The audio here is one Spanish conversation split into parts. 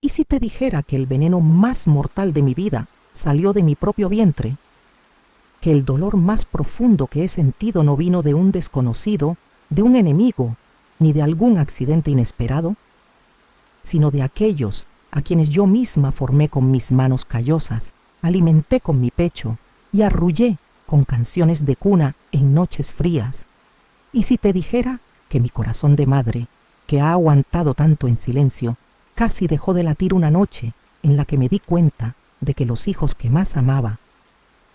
¿Y si te dijera que el veneno más mortal de mi vida salió de mi propio vientre? Que el dolor más profundo que he sentido no vino de un desconocido, de un enemigo, ni de algún accidente inesperado, sino de aquellos a quienes yo misma formé con mis manos callosas, alimenté con mi pecho y arrullé con canciones de cuna en noches frías. Y si te dijera que mi corazón de madre, que ha aguantado tanto en silencio, casi dejó de latir una noche en la que me di cuenta de que los hijos que más amaba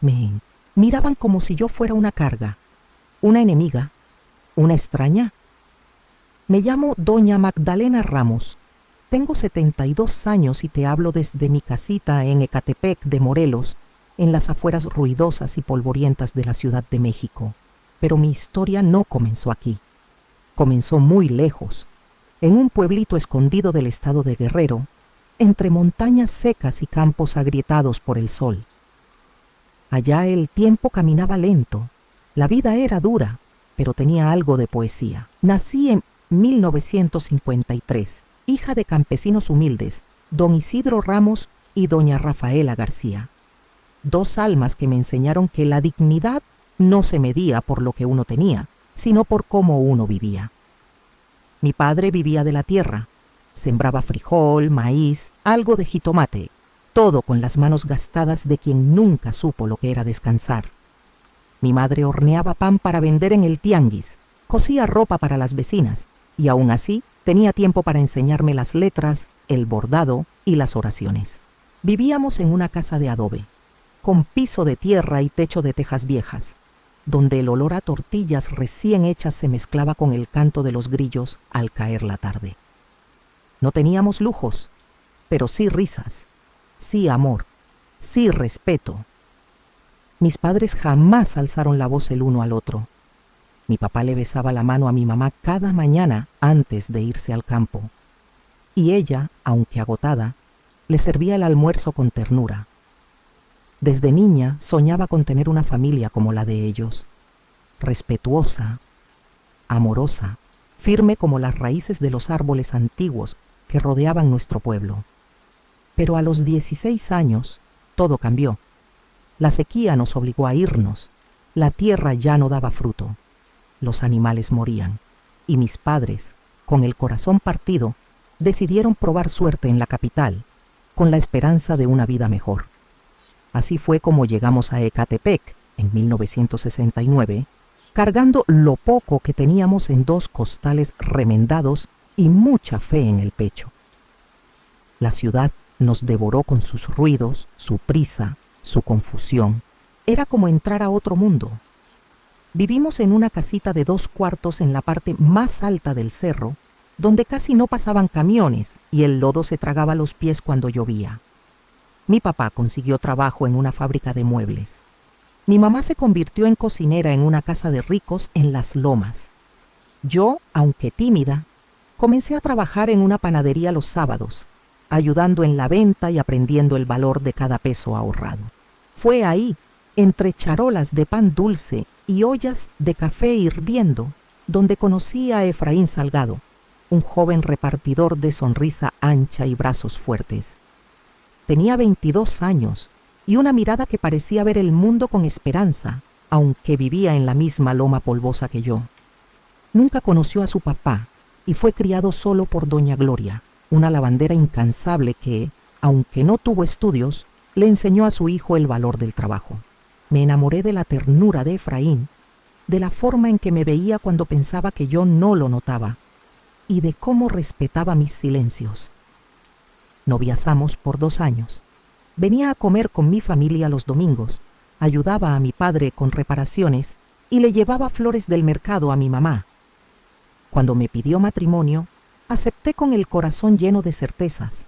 me miraban como si yo fuera una carga, una enemiga, una extraña. Me llamo doña Magdalena Ramos. Tengo 72 años y te hablo desde mi casita en Ecatepec de Morelos, en las afueras ruidosas y polvorientas de la Ciudad de México. Pero mi historia no comenzó aquí. Comenzó muy lejos, en un pueblito escondido del estado de Guerrero, entre montañas secas y campos agrietados por el sol. Allá el tiempo caminaba lento, la vida era dura, pero tenía algo de poesía. Nací en 1953, hija de campesinos humildes, don Isidro Ramos y doña Rafaela García. Dos almas que me enseñaron que la dignidad no se medía por lo que uno tenía, sino por cómo uno vivía. Mi padre vivía de la tierra, sembraba frijol, maíz, algo de jitomate, todo con las manos gastadas de quien nunca supo lo que era descansar. Mi madre horneaba pan para vender en el tianguis, cosía ropa para las vecinas, y aún así tenía tiempo para enseñarme las letras, el bordado y las oraciones. Vivíamos en una casa de adobe, con piso de tierra y techo de tejas viejas, donde el olor a tortillas recién hechas se mezclaba con el canto de los grillos al caer la tarde. No teníamos lujos, pero sí risas, sí amor, sí respeto. Mis padres jamás alzaron la voz el uno al otro. Mi papá le besaba la mano a mi mamá cada mañana antes de irse al campo. Y ella, aunque agotada, le servía el almuerzo con ternura. Desde niña soñaba con tener una familia como la de ellos, respetuosa, amorosa, firme como las raíces de los árboles antiguos que rodeaban nuestro pueblo. Pero a los 16 años todo cambió. La sequía nos obligó a irnos, la tierra ya no daba fruto, los animales morían, y mis padres, con el corazón partido, decidieron probar suerte en la capital, con la esperanza de una vida mejor. Así fue como llegamos a Ecatepec, en 1969, cargando lo poco que teníamos en 2 costales remendados y mucha fe en el pecho. La ciudad nos devoró con sus ruidos, su prisa, su confusión. Era como entrar a otro mundo. Vivimos en una casita de 2 cuartos en la parte más alta del cerro, donde casi no pasaban camiones y el lodo se tragaba los pies cuando llovía. Mi papá consiguió trabajo en una fábrica de muebles. Mi mamá se convirtió en cocinera en una casa de ricos en Las Lomas. Yo, aunque tímida, comencé a trabajar en una panadería los sábados, ayudando en la venta y aprendiendo el valor de cada peso ahorrado. Fue ahí, entre charolas de pan dulce y ollas de café hirviendo, donde conocí a Efraín Salgado, un joven repartidor de sonrisa ancha y brazos fuertes. Tenía 22 años y una mirada que parecía ver el mundo con esperanza, aunque vivía en la misma loma polvosa que yo. Nunca conoció a su papá y fue criado solo por doña Gloria, una lavandera incansable que, aunque no tuvo estudios, le enseñó a su hijo el valor del trabajo. Me enamoré de la ternura de Efraín, de la forma en que me veía cuando pensaba que yo no lo notaba y de cómo respetaba mis silencios. Noviazamos por 2 años. Venía a comer con mi familia los domingos, ayudaba a mi padre con reparaciones y le llevaba flores del mercado a mi mamá. Cuando me pidió matrimonio, acepté con el corazón lleno de certezas.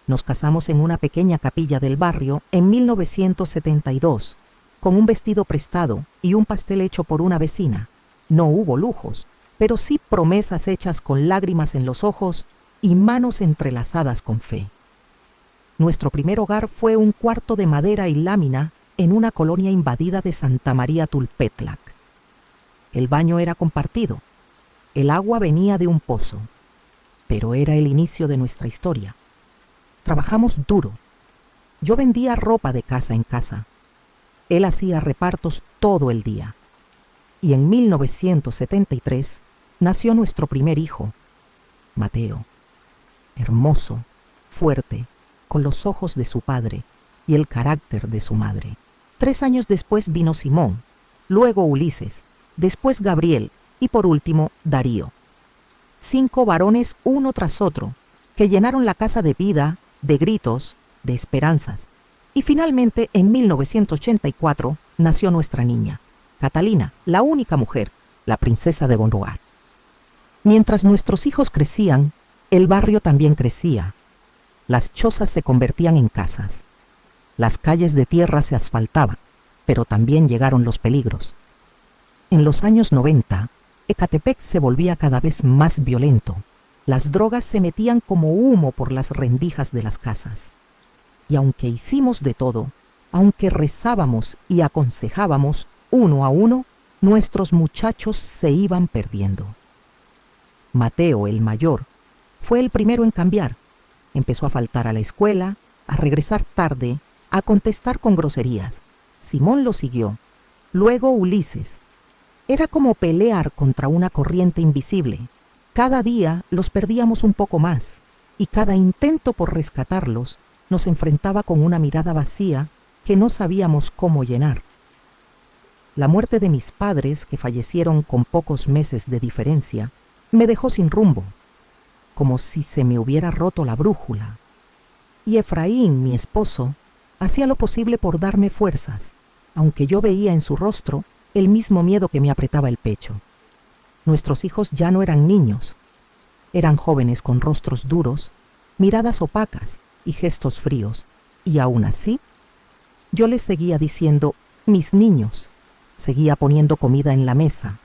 Nos casamos en una pequeña capilla del barrio en 1972, con un vestido prestado y un pastel hecho por una vecina. No hubo lujos, pero sí promesas hechas con lágrimas en los ojos y manos entrelazadas con fe. Nuestro primer hogar fue un cuarto de madera y lámina en una colonia invadida de Santa María Tulpetlac. El baño era compartido. El agua venía de un pozo. Pero era el inicio de nuestra historia. Trabajamos duro. Yo vendía ropa de casa en casa. Él hacía repartos todo el día. Y en 1973 nació nuestro primer hijo, Mateo. Hermoso, fuerte, con los ojos de su padre y el carácter de su madre. 3 años después vino Simón, luego Ulises, después Gabriel y por último Darío. 5 varones uno tras otro, que llenaron la casa de vida, de gritos, de esperanzas. Y finalmente, en 1984, nació nuestra niña, Catalina, la única mujer, la princesa de Gondoar. Mientras nuestros hijos crecían, el barrio también crecía. Las chozas se convertían en casas. Las calles de tierra se asfaltaban, pero también llegaron los peligros. En los años 90, Ecatepec se volvía cada vez más violento. Las drogas se metían como humo por las rendijas de las casas. Y aunque hicimos de todo, aunque rezábamos y aconsejábamos uno a uno, nuestros muchachos se iban perdiendo. Mateo, el mayor, fue el primero en cambiar. Empezó a faltar a la escuela, a regresar tarde, a contestar con groserías. Simón lo siguió. Luego Ulises. Era como pelear contra una corriente invisible. Cada día los perdíamos un poco más, y cada intento por rescatarlos nos enfrentaba con una mirada vacía que no sabíamos cómo llenar. La muerte de mis padres, que fallecieron con pocos meses de diferencia, me dejó sin rumbo, como si se me hubiera roto la brújula. Y Efraín, mi esposo, hacía lo posible por darme fuerzas, aunque yo veía en su rostro el mismo miedo que me apretaba el pecho. Nuestros hijos ya no eran niños, eran jóvenes con rostros duros, miradas opacas y gestos fríos, y aún así, yo les seguía diciendo, mis niños, seguía poniendo comida en la mesa,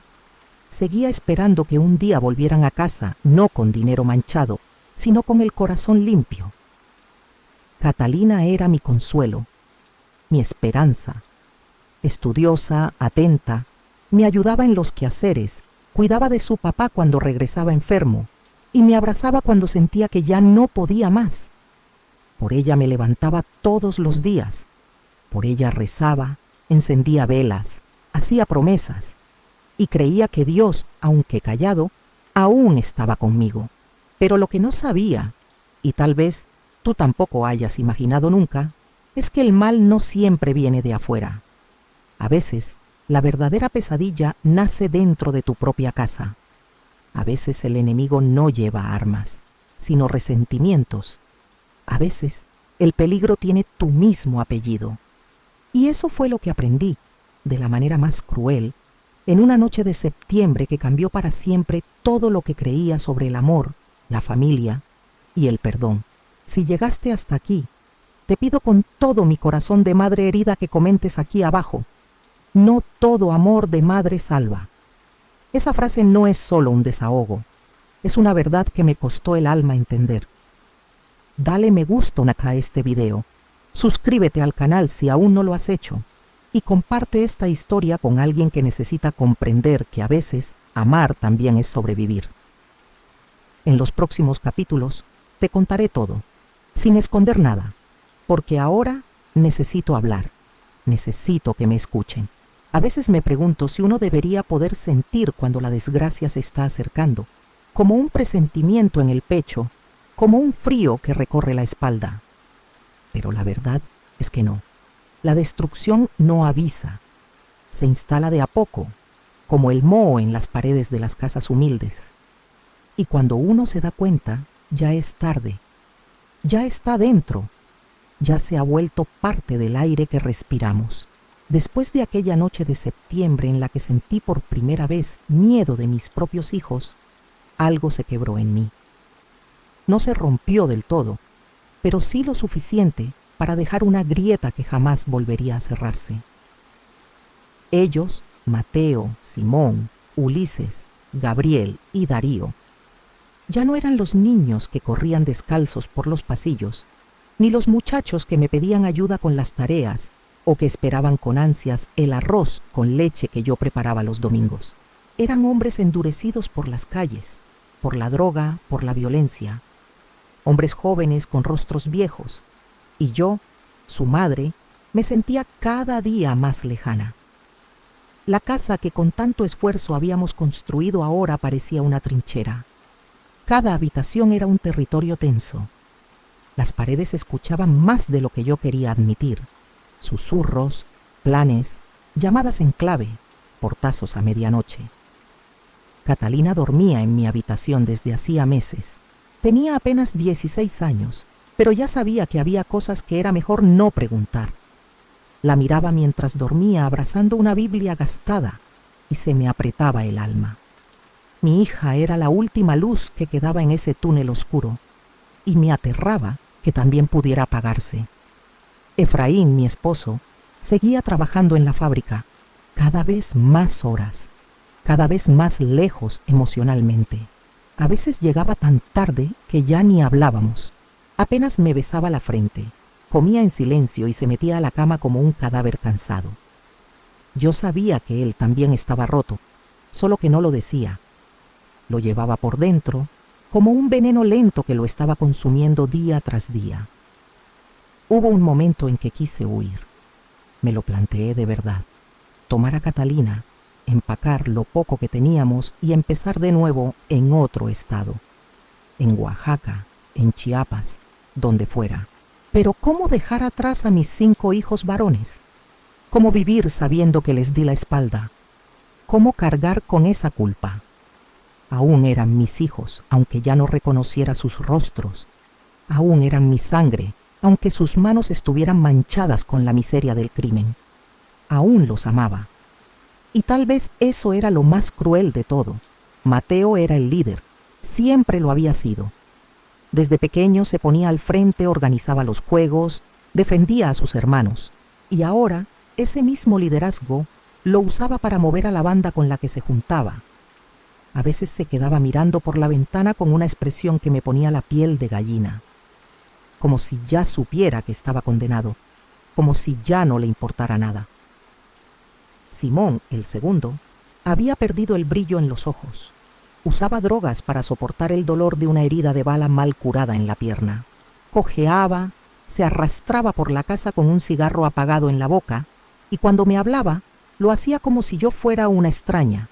seguía esperando que un día volvieran a casa, no con dinero manchado, sino con el corazón limpio. Catalina era mi consuelo, mi esperanza. Estudiosa, atenta, me ayudaba en los quehaceres, cuidaba de su papá cuando regresaba enfermo y me abrazaba cuando sentía que ya no podía más. Por ella me levantaba todos los días, por ella rezaba, encendía velas, hacía promesas y creía que Dios, aunque callado, aún estaba conmigo. Pero lo que no sabía, y tal vez tú tampoco hayas imaginado nunca, es que el mal no siempre viene de afuera. A veces, la verdadera pesadilla nace dentro de tu propia casa. A veces el enemigo no lleva armas, sino resentimientos. A veces, el peligro tiene tu mismo apellido. Y eso fue lo que aprendí, de la manera más cruel, en una noche de septiembre que cambió para siempre todo lo que creía sobre el amor, la familia y el perdón. Si llegaste hasta aquí, te pido con todo mi corazón de madre herida que comentes aquí abajo. No todo amor de madre salva. Esa frase no es solo un desahogo, es una verdad que me costó el alma entender. Dale me gusta a este video, suscríbete al canal si aún no lo has hecho y comparte esta historia con alguien que necesita comprender que a veces amar también es sobrevivir. En los próximos capítulos te contaré todo, sin esconder nada, porque ahora necesito hablar, necesito que me escuchen. A veces me pregunto si uno debería poder sentir cuando la desgracia se está acercando, como un presentimiento en el pecho, como un frío que recorre la espalda. Pero la verdad es que no. La destrucción no avisa. Se instala de a poco, como el moho en las paredes de las casas humildes. Y cuando uno se da cuenta, ya es tarde. Ya está dentro. Ya se ha vuelto parte del aire que respiramos. Después de aquella noche de septiembre en la que sentí por primera vez miedo de mis propios hijos, algo se quebró en mí. No se rompió del todo, pero sí lo suficiente para dejar una grieta que jamás volvería a cerrarse. Ellos, Mateo, Simón, Ulises, Gabriel y Darío, ya no eran los niños que corrían descalzos por los pasillos, ni los muchachos que me pedían ayuda con las tareas o que esperaban con ansias el arroz con leche que yo preparaba los domingos. Eran hombres endurecidos por las calles, por la droga, por la violencia. hombres jóvenes con rostros viejos, y yo, su madre, me sentía cada día más lejana. La casa que con tanto esfuerzo habíamos construido ahora parecía una trinchera. Cada habitación era un territorio tenso. Las paredes escuchaban más de lo que yo quería admitir. Susurros, planes, llamadas en clave, portazos a medianoche. Catalina dormía en mi habitación desde hacía meses. Tenía apenas 16 años, pero ya sabía que había cosas que era mejor no preguntar. La miraba mientras dormía abrazando una Biblia gastada y se me apretaba el alma. Mi hija era la última luz que quedaba en ese túnel oscuro y me aterraba que también pudiera apagarse. Efraín, mi esposo, seguía trabajando en la fábrica, cada vez más horas, cada vez más lejos emocionalmente. A veces llegaba tan tarde que ya ni hablábamos. Apenas me besaba la frente, comía en silencio y se metía a la cama como un cadáver cansado. Yo sabía que él también estaba roto, solo que no lo decía. Lo llevaba por dentro, como un veneno lento que lo estaba consumiendo día tras día. Hubo un momento en que quise huir. Me lo planteé de verdad. Tomar a Catalina, empacar lo poco que teníamos y empezar de nuevo en otro estado. En Oaxaca, en Chiapas, donde fuera. Pero ¿cómo dejar atrás a mis 5 hijos varones? ¿Cómo vivir sabiendo que les di la espalda? ¿Cómo cargar con esa culpa? Aún eran mis hijos, aunque ya no reconociera sus rostros. Aún eran mi sangre, aunque sus manos estuvieran manchadas con la miseria del crimen. Aún los amaba. Y tal vez eso era lo más cruel de todo. Mateo era el líder, siempre lo había sido. Desde pequeño se ponía al frente, organizaba los juegos, defendía a sus hermanos. Y ahora, ese mismo liderazgo lo usaba para mover a la banda con la que se juntaba. A veces se quedaba mirando por la ventana con una expresión que me ponía la piel de gallina. Como si ya supiera que estaba condenado, como si ya no le importara nada. Simón, el segundo, había perdido el brillo en los ojos. Usaba drogas para soportar el dolor de una herida de bala mal curada en la pierna. Cojeaba, se arrastraba por la casa con un cigarro apagado en la boca, y cuando me hablaba, lo hacía como si yo fuera una extraña.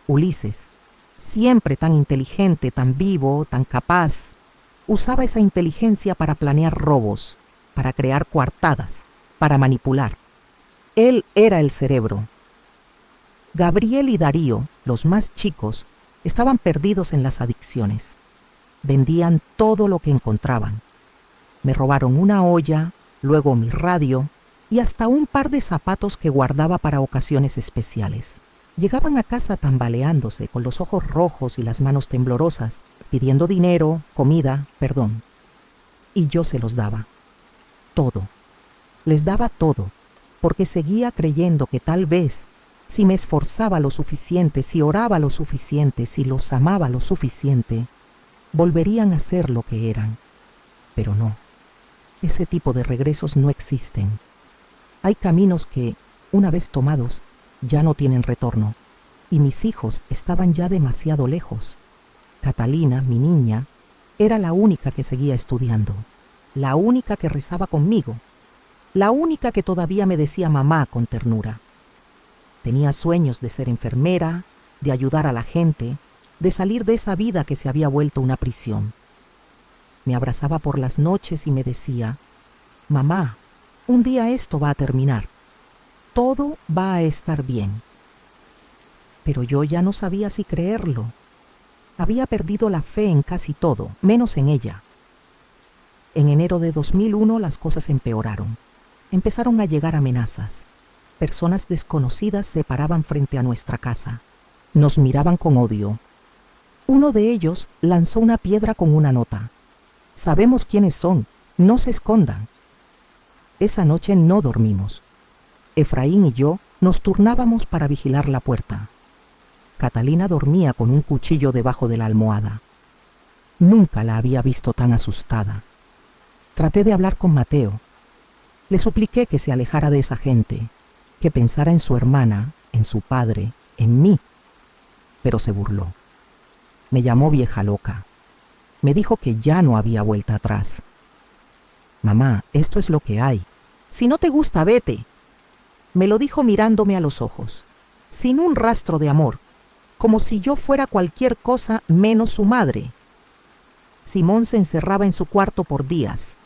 Ulises, siempre tan inteligente, tan vivo, tan capaz, usaba esa inteligencia para planear robos, para crear coartadas, para manipular. Él era el cerebro. Gabriel y Darío, los más chicos, estaban perdidos en las adicciones. Vendían todo lo que encontraban. Me robaron una olla, luego mi radio y hasta un par de zapatos que guardaba para ocasiones especiales. Llegaban a casa tambaleándose, con los ojos rojos y las manos temblorosas, pidiendo dinero, comida, perdón. Y yo se los daba. Todo. Les daba todo, porque seguía creyendo que tal vez, si me esforzaba lo suficiente, si oraba lo suficiente, si los amaba lo suficiente, volverían a ser lo que eran. Pero no. Ese tipo de regresos no existen. Hay caminos que, una vez tomados, ya no tienen retorno, y mis hijos estaban ya demasiado lejos. Catalina, mi niña, era la única que seguía estudiando, la única que rezaba conmigo, la única que todavía me decía mamá con ternura. Tenía sueños de ser enfermera, de ayudar a la gente, de salir de esa vida que se había vuelto una prisión. Me abrazaba por las noches y me decía, mamá, un día esto va a terminar. Todo va a estar bien. Pero yo ya no sabía si creerlo. Había perdido la fe en casi todo, menos en ella. En enero de 2001 las cosas empeoraron. Empezaron a llegar amenazas. Personas desconocidas se paraban frente a nuestra casa. Nos miraban con odio. Uno de ellos lanzó una piedra con una nota. Sabemos quiénes son, no se escondan. Esa noche no dormimos. Efraín y yo nos turnábamos para vigilar la puerta. Catalina dormía con un cuchillo debajo de la almohada. Nunca la había visto tan asustada. Traté de hablar con Mateo. Le supliqué que se alejara de esa gente, que pensara en su hermana, en su padre, en mí. Pero se burló. Me llamó vieja loca. Me dijo que ya no había vuelta atrás. Mamá, esto es lo que hay. Si no te gusta, vete. Me lo dijo mirándome a los ojos, sin un rastro de amor, como si yo fuera cualquier cosa menos su madre. Simón se encerraba en su cuarto por días.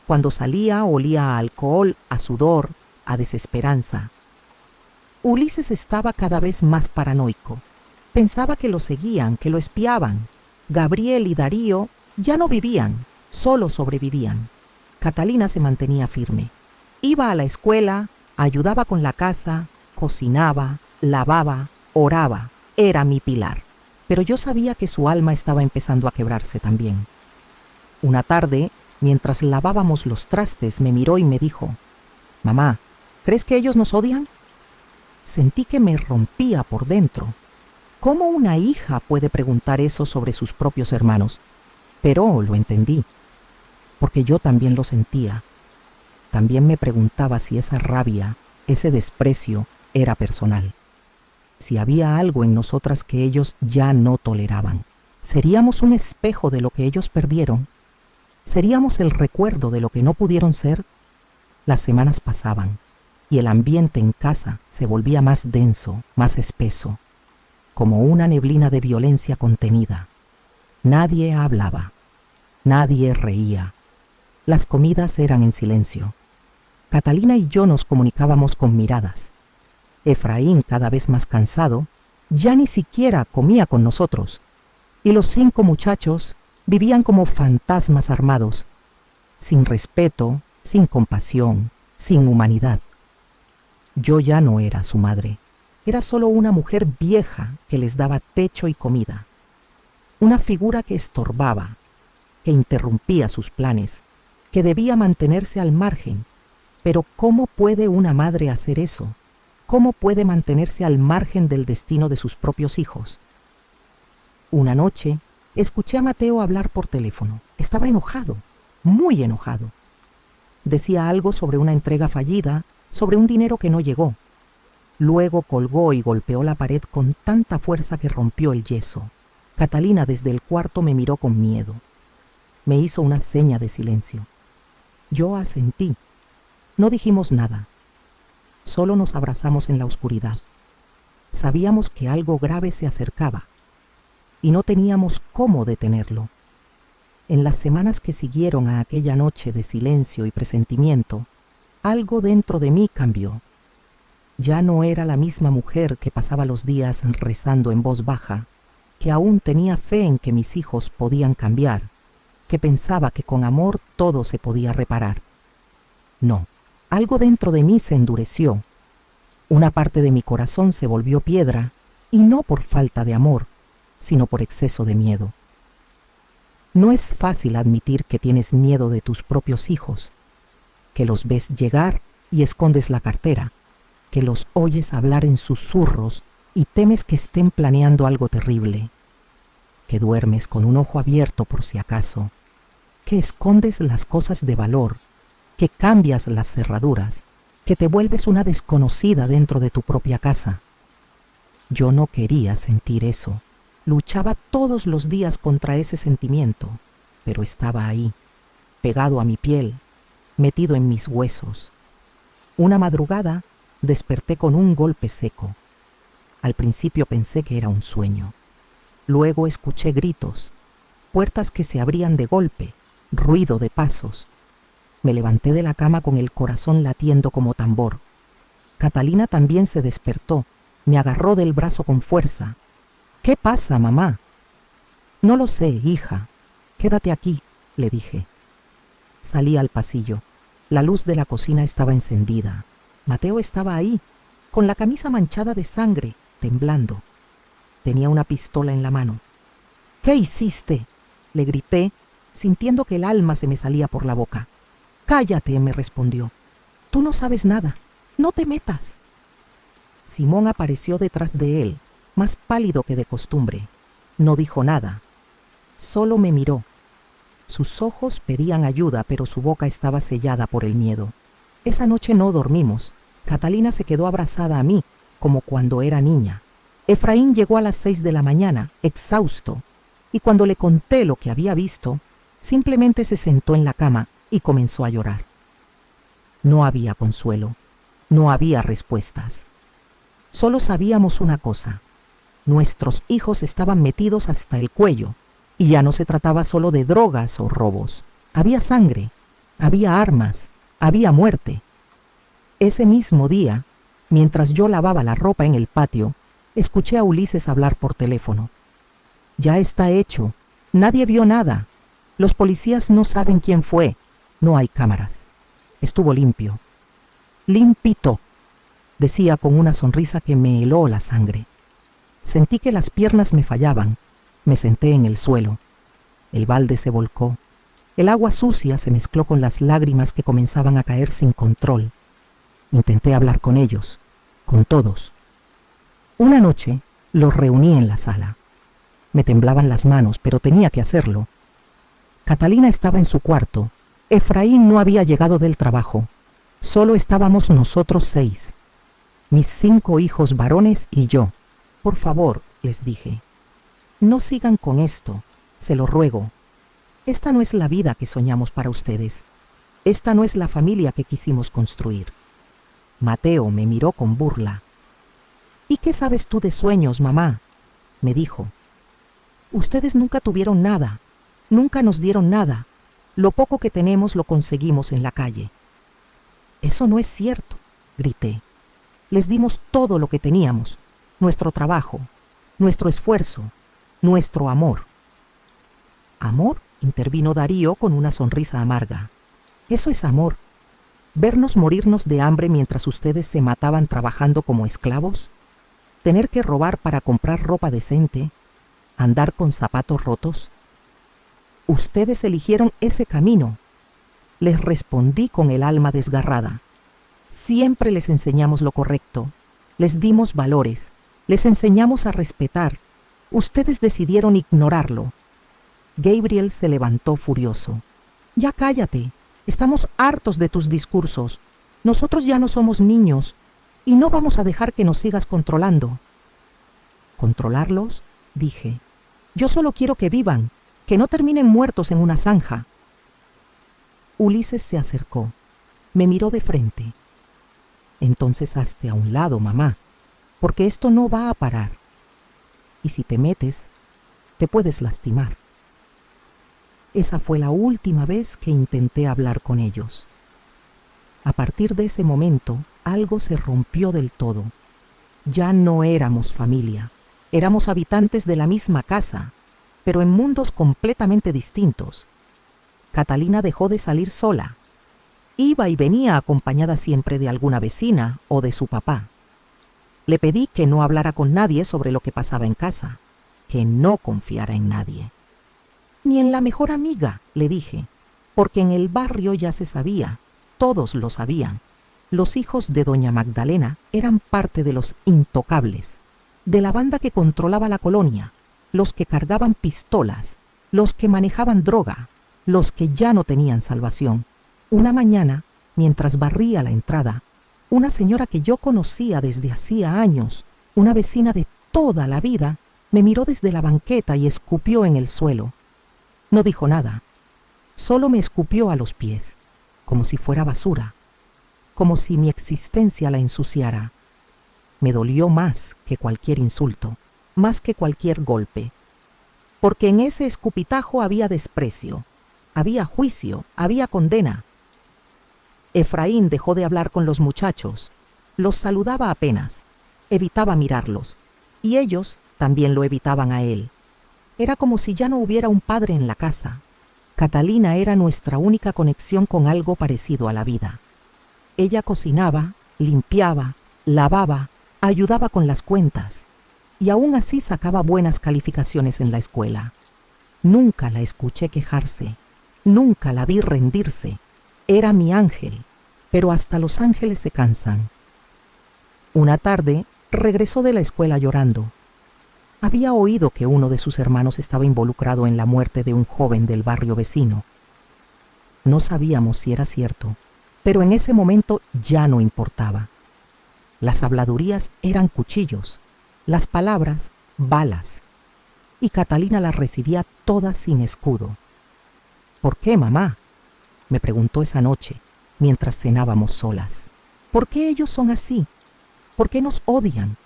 Cuando salía olía a alcohol, a sudor, a desesperanza. Ulises estaba cada vez más paranoico. Pensaba que lo seguían, que lo espiaban. Gabriel y Darío ya no vivían, solo sobrevivían. Catalina se mantenía firme. Iba a la escuela, ayudaba con la casa, cocinaba, lavaba, oraba. Era mi pilar. Pero yo sabía que su alma estaba empezando a quebrarse también. Una tarde, mientras lavábamos los trastes, me miró y me dijo: «Mamá, ¿crees que ellos nos odian?». Sentí que me rompía por dentro. ¿Cómo una hija puede preguntar eso sobre sus propios hermanos? Pero lo entendí, porque yo también lo sentía. También me preguntaba si esa rabia, ese desprecio, era personal. Si había algo en nosotras que ellos ya no toleraban. ¿Seríamos un espejo de lo que ellos perdieron? ¿Seríamos el recuerdo de lo que no pudieron ser? Las semanas pasaban y el ambiente en casa se volvía más denso, más espeso, como una neblina de violencia contenida. Nadie hablaba, nadie reía. Las comidas eran en silencio. Catalina y yo nos comunicábamos con miradas. Efraín, cada vez más cansado, ya ni siquiera comía con nosotros, y los 5 muchachos vivían como fantasmas armados, sin respeto, sin compasión, sin humanidad. Yo ya no era su madre, era solo una mujer vieja que les daba techo y comida, una figura que estorbaba, que interrumpía sus planes, que debía mantenerse al margen. Pero ¿cómo puede una madre hacer eso? ¿Cómo puede mantenerse al margen del destino de sus propios hijos? Una noche, escuché a Mateo hablar por teléfono. Estaba enojado, muy enojado. Decía algo sobre una entrega fallida, sobre un dinero que no llegó. Luego colgó y golpeó la pared con tanta fuerza que rompió el yeso. Catalina desde el cuarto me miró con miedo. Me hizo una seña de silencio. Yo asentí. No dijimos nada. Solo nos abrazamos en la oscuridad. Sabíamos que algo grave se acercaba y no teníamos cómo detenerlo. En las semanas que siguieron a aquella noche de silencio y presentimiento, algo dentro de mí cambió. Ya no era la misma mujer que pasaba los días rezando en voz baja, que aún tenía fe en que mis hijos podían cambiar, que pensaba que con amor todo se podía reparar. No. Algo dentro de mí se endureció. Una parte de mi corazón se volvió piedra, y no por falta de amor, sino por exceso de miedo. No es fácil admitir que tienes miedo de tus propios hijos, que los ves llegar y escondes la cartera, que los oyes hablar en susurros y temes que estén planeando algo terrible, que duermes con un ojo abierto por si acaso, que escondes las cosas de valor, que cambias las cerraduras, que te vuelves una desconocida dentro de tu propia casa. Yo no quería sentir eso. Luchaba todos los días contra ese sentimiento, pero estaba ahí, pegado a mi piel, metido en mis huesos. Una madrugada desperté con un golpe seco. Al principio pensé que era un sueño. Luego escuché gritos, puertas que se abrían de golpe, ruido de pasos. Me levanté de la cama con el corazón latiendo como tambor. Catalina también se despertó, me agarró del brazo con fuerza. «¿Qué pasa, mamá?» «No lo sé, hija. Quédate aquí», le dije. Salí al pasillo. La luz de la cocina estaba encendida. Mateo estaba ahí, con la camisa manchada de sangre, temblando. Tenía una pistola en la mano. «¿Qué hiciste?», le grité, sintiendo que el alma se me salía por la boca. «Cállate», me respondió. «Tú no sabes nada. No te metas». Simón apareció detrás de él, más pálido que de costumbre. No dijo nada. Solo me miró. Sus ojos pedían ayuda, pero su boca estaba sellada por el miedo. Esa noche no dormimos. Catalina se quedó abrazada a mí, como cuando era niña. Efraín llegó a las 6 de la mañana, exhausto. y cuando le conté lo que había visto, simplemente se sentó en la cama y comenzó a llorar. No había consuelo, no había respuestas. Solo sabíamos una cosa: nuestros hijos estaban metidos hasta el cuello, y ya no se trataba solo de drogas o robos. Había sangre, había armas, había muerte. Ese mismo día, mientras yo lavaba la ropa en el patio, escuché a Ulises hablar por teléfono. Ya está hecho, nadie vio nada. Los policías no saben quién fue, no hay cámaras. Estuvo limpio. Limpito, decía con una sonrisa que me heló la sangre. Sentí que las piernas me fallaban. Me senté en el suelo. El balde se volcó. El agua sucia se mezcló con las lágrimas que comenzaban a caer sin control. Intenté hablar con ellos, con todos. Una noche los reuní en la sala. Me temblaban las manos, pero tenía que hacerlo. Catalina estaba en su cuarto. Efraín no había llegado del trabajo. Solo estábamos nosotros 6. Mis 5 hijos varones y yo. Por favor, les dije, no sigan con esto, se lo ruego. Esta no es la vida que soñamos para ustedes. Esta no es la familia que quisimos construir. Mateo me miró con burla. ¿Y qué sabes tú de sueños, mamá?, me dijo. Ustedes nunca tuvieron nada, nunca nos dieron nada. Lo poco que tenemos lo conseguimos en la calle. Eso no es cierto, grité. Les dimos todo lo que teníamos, nuestro trabajo, nuestro esfuerzo, nuestro amor. ¿Amor?, intervino Darío con una sonrisa amarga. Eso es amor. ¿Vernos morirnos de hambre mientras ustedes se mataban trabajando como esclavos? ¿Tener que robar para comprar ropa decente? ¿Andar con zapatos rotos? Ustedes eligieron ese camino. Les respondí con el alma desgarrada. Siempre les enseñamos lo correcto. Les dimos valores. Les enseñamos a respetar. Ustedes decidieron ignorarlo. Gabriel se levantó furioso. Ya cállate. Estamos hartos de tus discursos. Nosotros ya no somos niños y no vamos a dejar que nos sigas controlando. ¿Controlarlos?, dije. Yo solo quiero que vivan, que no terminen muertos en una zanja. Ulises se acercó. Me miró de frente. Entonces hazte a un lado, mamá, porque esto no va a parar. Y si te metes, te puedes lastimar. Esa fue la última vez que intenté hablar con ellos. A partir de ese momento, algo se rompió del todo. Ya no éramos familia. Éramos habitantes de la misma casa, pero en mundos completamente distintos. Catalina dejó de salir sola. Iba y venía acompañada siempre de alguna vecina o de su papá. Le pedí que no hablara con nadie sobre lo que pasaba en casa, que no confiara en nadie. Ni en la mejor amiga, le dije, porque en el barrio ya se sabía, todos lo sabían. Los hijos de doña Magdalena eran parte de los intocables, de la banda que controlaba la colonia, los que cargaban pistolas, los que manejaban droga, los que ya no tenían salvación. Una mañana, mientras barría la entrada, una señora que yo conocía desde hacía años, una vecina de toda la vida, me miró desde la banqueta y escupió en el suelo. No dijo nada, solo me escupió a los pies, como si fuera basura, como si mi existencia la ensuciara. Me dolió más que cualquier insulto, más que cualquier golpe, porque en ese escupitajo había desprecio, había juicio, había condena. Efraín dejó de hablar con los muchachos, los saludaba apenas, evitaba mirarlos, y ellos también lo evitaban a él. Era como si ya no hubiera un padre en la casa. Catalina era nuestra única conexión con algo parecido a la vida. Ella cocinaba, limpiaba, lavaba, ayudaba con las cuentas, y aún así sacaba buenas calificaciones en la escuela. Nunca la escuché quejarse, nunca la vi rendirse. Era mi ángel, pero hasta los ángeles se cansan. Una tarde regresó de la escuela llorando. Había oído que uno de sus hermanos estaba involucrado en la muerte de un joven del barrio vecino. No sabíamos si era cierto, pero en ese momento ya no importaba. Las habladurías eran cuchillos, las palabras balas. y Catalina las recibía todas sin escudo. ¿Por qué, mamá?, me preguntó esa noche, mientras cenábamos solas. ¿Por qué ellos son así? ¿Por qué nos odian?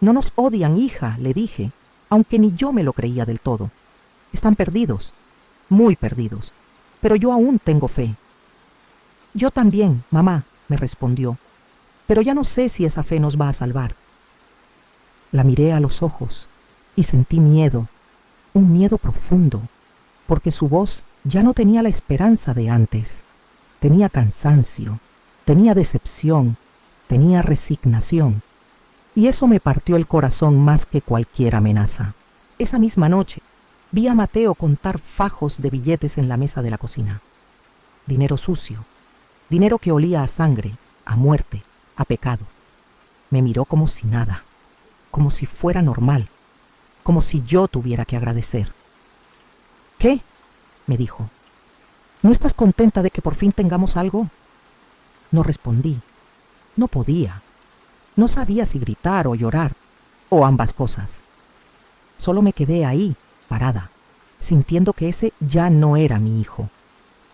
No nos odian, hija, le dije, aunque ni yo me lo creía del todo. Están perdidos, muy perdidos, pero yo aún tengo fe. Yo también, mamá, me respondió, pero ya no sé si esa fe nos va a salvar. La miré a los ojos y sentí miedo, un miedo profundo, porque su voz ya no tenía la esperanza de antes. Tenía cansancio, tenía decepción, tenía resignación. Y eso me partió el corazón más que cualquier amenaza. Esa misma noche, vi a Mateo contar fajos de billetes en la mesa de la cocina. Dinero sucio, dinero que olía a sangre, a muerte, a pecado. Me miró como si nada, como si fuera normal, como si yo tuviera que agradecer. ¿Qué?, me dijo. ¿No estás contenta de que por fin tengamos algo? No respondí. No podía. No sabía si gritar o llorar, o ambas cosas. Solo me quedé ahí, parada, sintiendo que ese ya no era mi hijo,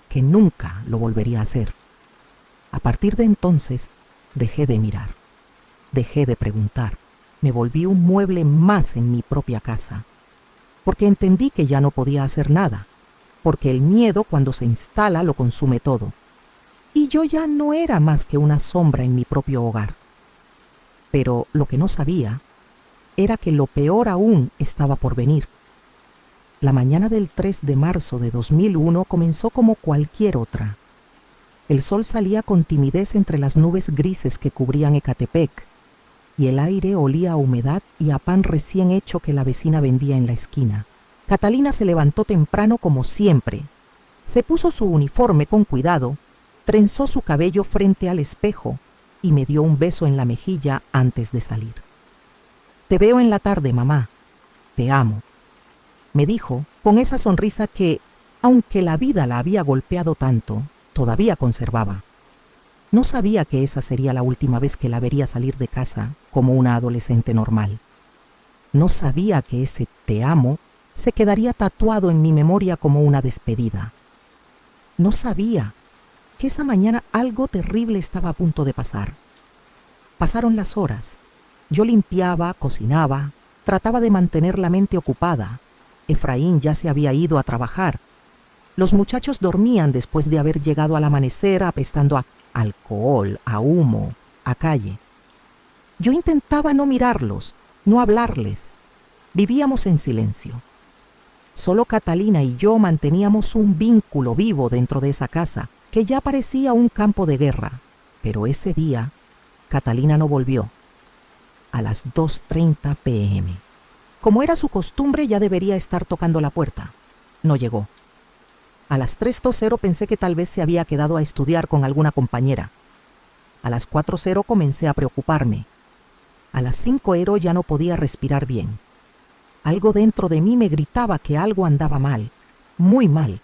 que nunca lo volvería a hacer. A partir de entonces, dejé de mirar, dejé de preguntar. Me volví un mueble más en mi propia casa, porque entendí que ya no podía hacer nada, porque el miedo cuando se instala lo consume todo. Y yo ya no era más que una sombra en mi propio hogar. Pero lo que no sabía era que lo peor aún estaba por venir. La mañana del 3 de marzo de 2001 comenzó como cualquier otra. El sol salía con timidez entre las nubes grises que cubrían Ecatepec, y el aire olía a humedad y a pan recién hecho que la vecina vendía en la esquina. Catalina se levantó temprano como siempre. Se puso su uniforme con cuidado, trenzó su cabello frente al espejo y me dio un beso en la mejilla antes de salir. «Te veo en la tarde, mamá. Te amo», me dijo con esa sonrisa que, aunque la vida la había golpeado tanto, todavía conservaba. No sabía que esa sería la última vez que la vería salir de casa como una adolescente normal. No sabía que ese «te amo» se quedaría tatuado en mi memoria como una despedida. No sabía que esa mañana algo terrible estaba a punto de pasar. Pasaron las horas. Yo limpiaba, cocinaba, trataba de mantener la mente ocupada. Efraín ya se había ido a trabajar. Los muchachos dormían después de haber llegado al amanecer apestando a alcohol, a humo, a calle. Yo intentaba no mirarlos, no hablarles. Vivíamos en silencio. Solo Catalina y yo manteníamos un vínculo vivo dentro de esa casa, que ya parecía un campo de guerra. Pero ese día, Catalina no volvió. A las 2:30 p.m. Como era su costumbre, ya debería estar tocando la puerta. No llegó. A las 3:20 pensé que tal vez se había quedado a estudiar con alguna compañera. A las 4:00 comencé a preocuparme. A las 5:00 ya no podía respirar bien. Algo dentro de mí me gritaba que algo andaba mal, muy mal.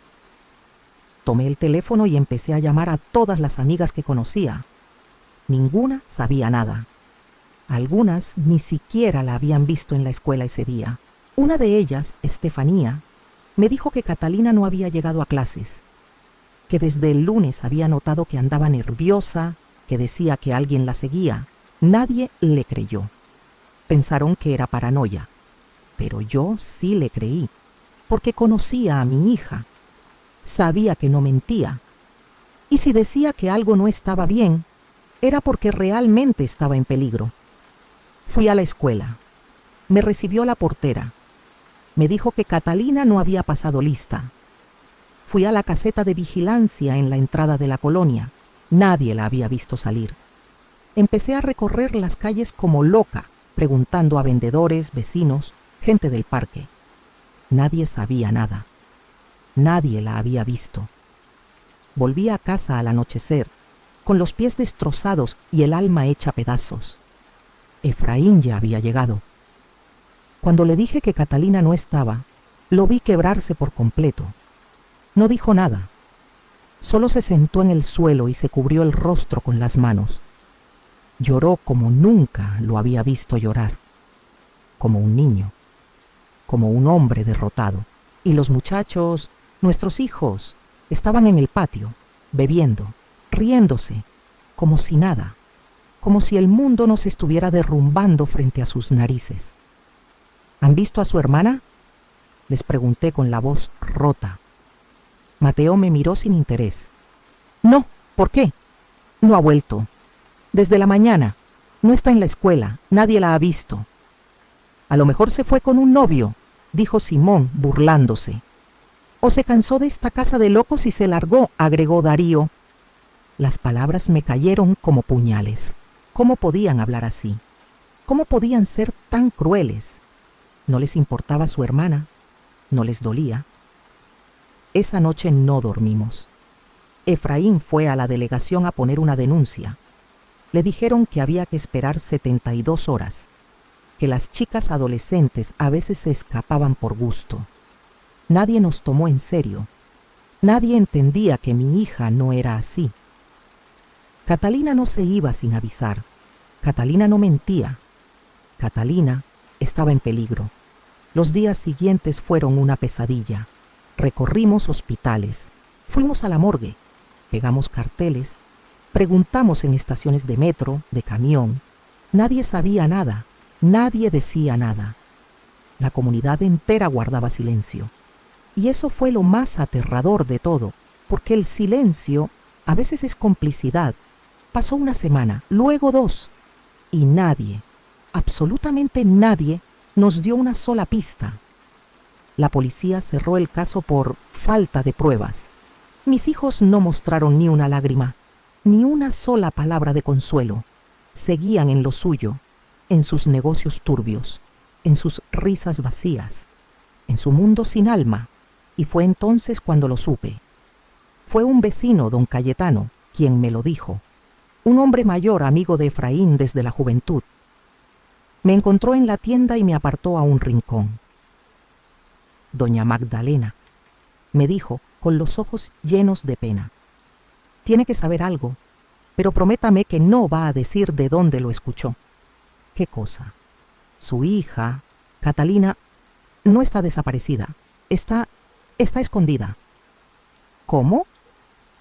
Tomé el teléfono y empecé a llamar a todas las amigas que conocía. Ninguna sabía nada. Algunas ni siquiera la habían visto en la escuela ese día. Una de ellas, Estefanía, me dijo que Catalina no había llegado a clases, que desde el lunes había notado que andaba nerviosa, que decía que alguien la seguía. Nadie le creyó. Pensaron que era paranoia, pero yo sí le creí, porque conocía a mi hija. Sabía que no mentía. Y si decía que algo no estaba bien, era porque realmente estaba en peligro. Fui a la escuela. Me recibió la portera. Me dijo que Catalina no había pasado lista. Fui a la caseta de vigilancia en la entrada de la colonia. Nadie la había visto salir. Empecé a recorrer las calles como loca, preguntando a vendedores, vecinos, gente del parque. Nadie sabía nada. Nadie la había visto. Volví a casa al anochecer, con los pies destrozados y el alma hecha pedazos. Efraín ya había llegado. Cuando le dije que Catalina no estaba, lo vi quebrarse por completo. No dijo nada. Solo se sentó en el suelo y se cubrió el rostro con las manos. Lloró como nunca lo había visto llorar, como un niño. como un hombre derrotado. Y los muchachos, nuestros hijos, estaban en el patio, bebiendo, riéndose, como si nada, como si el mundo nos estuviera derrumbando frente a sus narices. ¿Han visto a su hermana?, les pregunté con la voz rota. Mateo me miró sin interés. No, ¿por qué? No ha vuelto. Desde la mañana. No está en la escuela. Nadie la ha visto. A lo mejor se fue con un novio, dijo Simón, burlándose. O se cansó de esta casa de locos y se largó, agregó Darío. Las palabras me cayeron como puñales. ¿Cómo podían hablar así? ¿Cómo podían ser tan crueles? ¿No les importaba su hermana? ¿No les dolía? Esa noche no dormimos. Efraín fue a la delegación a poner una denuncia. Le dijeron que había que esperar 72 horas, que las chicas adolescentes a veces se escapaban por gusto. Nadie nos tomó en serio. Nadie entendía que mi hija no era así. Catalina no se iba sin avisar. Catalina no mentía. Catalina estaba en peligro. Los días siguientes fueron una pesadilla. Recorrimos hospitales, fuimos a la morgue, pegamos carteles, preguntamos en estaciones de metro, de camión. Nadie sabía nada, nadie decía nada. La comunidad entera guardaba silencio. Y eso fue lo más aterrador de todo, porque el silencio a veces es complicidad. Pasó una semana, luego 2, y nadie, absolutamente nadie, nos dio una sola pista. La policía cerró el caso por falta de pruebas. Mis hijos no mostraron ni una lágrima, ni una sola palabra de consuelo. Seguían en lo suyo, en sus negocios turbios, en sus risas vacías, en su mundo sin alma, y fue entonces cuando lo supe. Fue un vecino, don Cayetano, quien me lo dijo, un hombre mayor, amigo de Efraín desde la juventud. Me encontró en la tienda y me apartó a un rincón. Doña Magdalena, me dijo, con los ojos llenos de pena. Tiene que saber algo, pero prométame que no va a decir de dónde lo escuchó. ¿Qué cosa? Su hija, Catalina, no está desaparecida. Está escondida. ¿Cómo?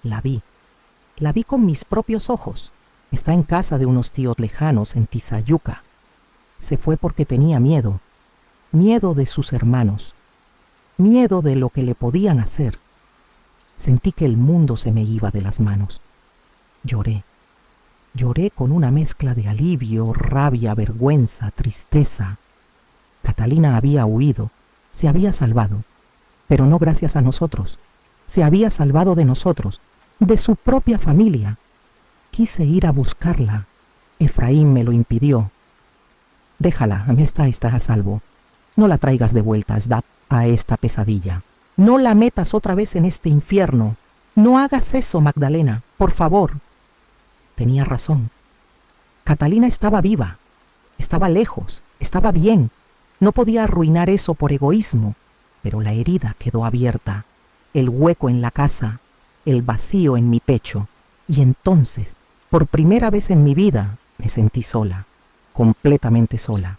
La vi con mis propios ojos. Está en casa de unos tíos lejanos en Tizayuca. Se fue porque tenía miedo de sus hermanos, miedo de lo que le podían hacer. Sentí que el mundo se me iba de las manos. Lloré con una mezcla de alivio, rabia, vergüenza, tristeza. Catalina había huido, se había salvado, pero no gracias a nosotros. Se había salvado de nosotros, de su propia familia. Quise ir a buscarla. Efraín me lo impidió. Déjala, está a salvo. No la traigas de vuelta, Sdap, a esta pesadilla. No la metas otra vez en este infierno. No hagas eso, Magdalena, por favor. Tenía razón. Catalina estaba viva, estaba lejos, estaba bien. No podía arruinar eso por egoísmo, pero la herida quedó abierta, el hueco en la casa, el vacío en mi pecho. Y entonces, por primera vez en mi vida, me sentí sola. Completamente sola.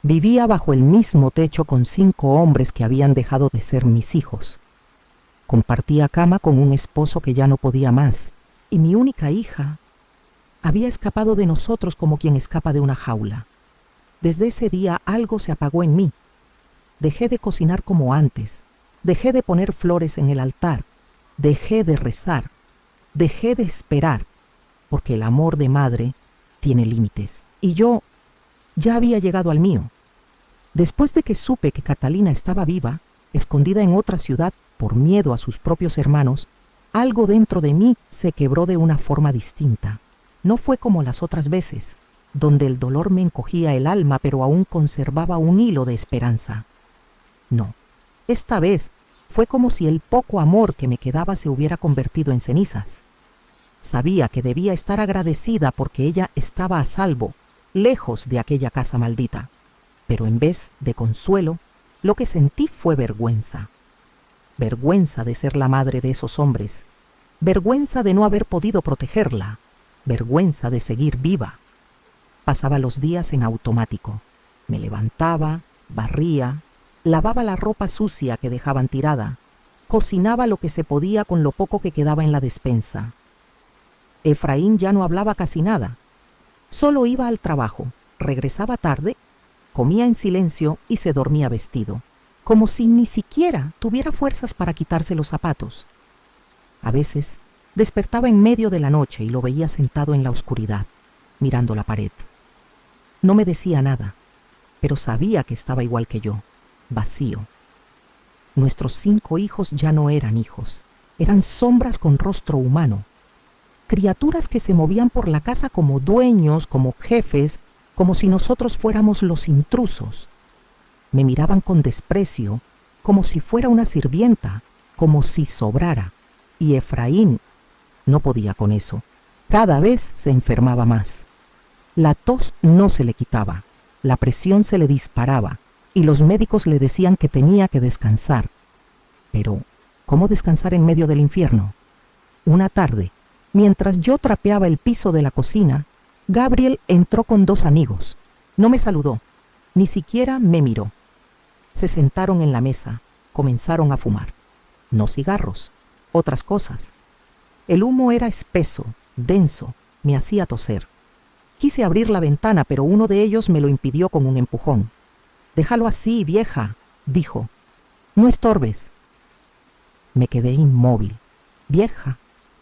Vivía bajo el mismo techo con 5 hombres que habían dejado de ser mis hijos. Compartía cama con un esposo que ya no podía más, y mi única hija había escapado de nosotros como quien escapa de una jaula. Desde ese día algo se apagó en mí. Dejé de cocinar como antes, dejé de poner flores en el altar, dejé de rezar, dejé de esperar, porque el amor de madre tiene límites. Y yo ya había llegado al mío. Después de que supe que Catalina estaba viva, escondida en otra ciudad por miedo a sus propios hermanos, algo dentro de mí se quebró de una forma distinta. No fue como las otras veces, donde el dolor me encogía el alma pero aún conservaba un hilo de esperanza. No, esta vez fue como si el poco amor que me quedaba se hubiera convertido en cenizas. Sabía que debía estar agradecida porque ella estaba a salvo, lejos de aquella casa maldita. Pero en vez de consuelo, lo que sentí fue vergüenza. Vergüenza de ser la madre de esos hombres. Vergüenza de no haber podido protegerla. Vergüenza de seguir viva. Pasaba los días en automático. Me levantaba, barría, lavaba la ropa sucia que dejaban tirada, cocinaba lo que se podía con lo poco que quedaba en la despensa. Efraín ya no hablaba casi nada. Solo iba al trabajo, regresaba tarde, comía en silencio y se dormía vestido, como si ni siquiera tuviera fuerzas para quitarse los zapatos. A veces despertaba en medio de la noche y lo veía sentado en la oscuridad, mirando la pared. No me decía nada, pero sabía que estaba igual que yo, vacío. Nuestros 5 hijos ya no eran hijos, eran sombras con rostro humano. Criaturas que se movían por la casa como dueños, como jefes, como si nosotros fuéramos los intrusos. Me miraban con desprecio, como si fuera una sirvienta, como si sobrara. Y Efraín no podía con eso. Cada vez se enfermaba más. La tos no se le quitaba, la presión se le disparaba y los médicos le decían que tenía que descansar. Pero, ¿cómo descansar en medio del infierno? Una tarde, mientras yo trapeaba el piso de la cocina, Gabriel entró con 2 amigos. No me saludó, ni siquiera me miró. Se sentaron en la mesa, comenzaron a fumar. No cigarros, otras cosas. El humo era espeso, denso, me hacía toser. Quise abrir la ventana, pero uno de ellos me lo impidió con un empujón. «Déjalo así, vieja», dijo. «No estorbes». Me quedé inmóvil. Vieja,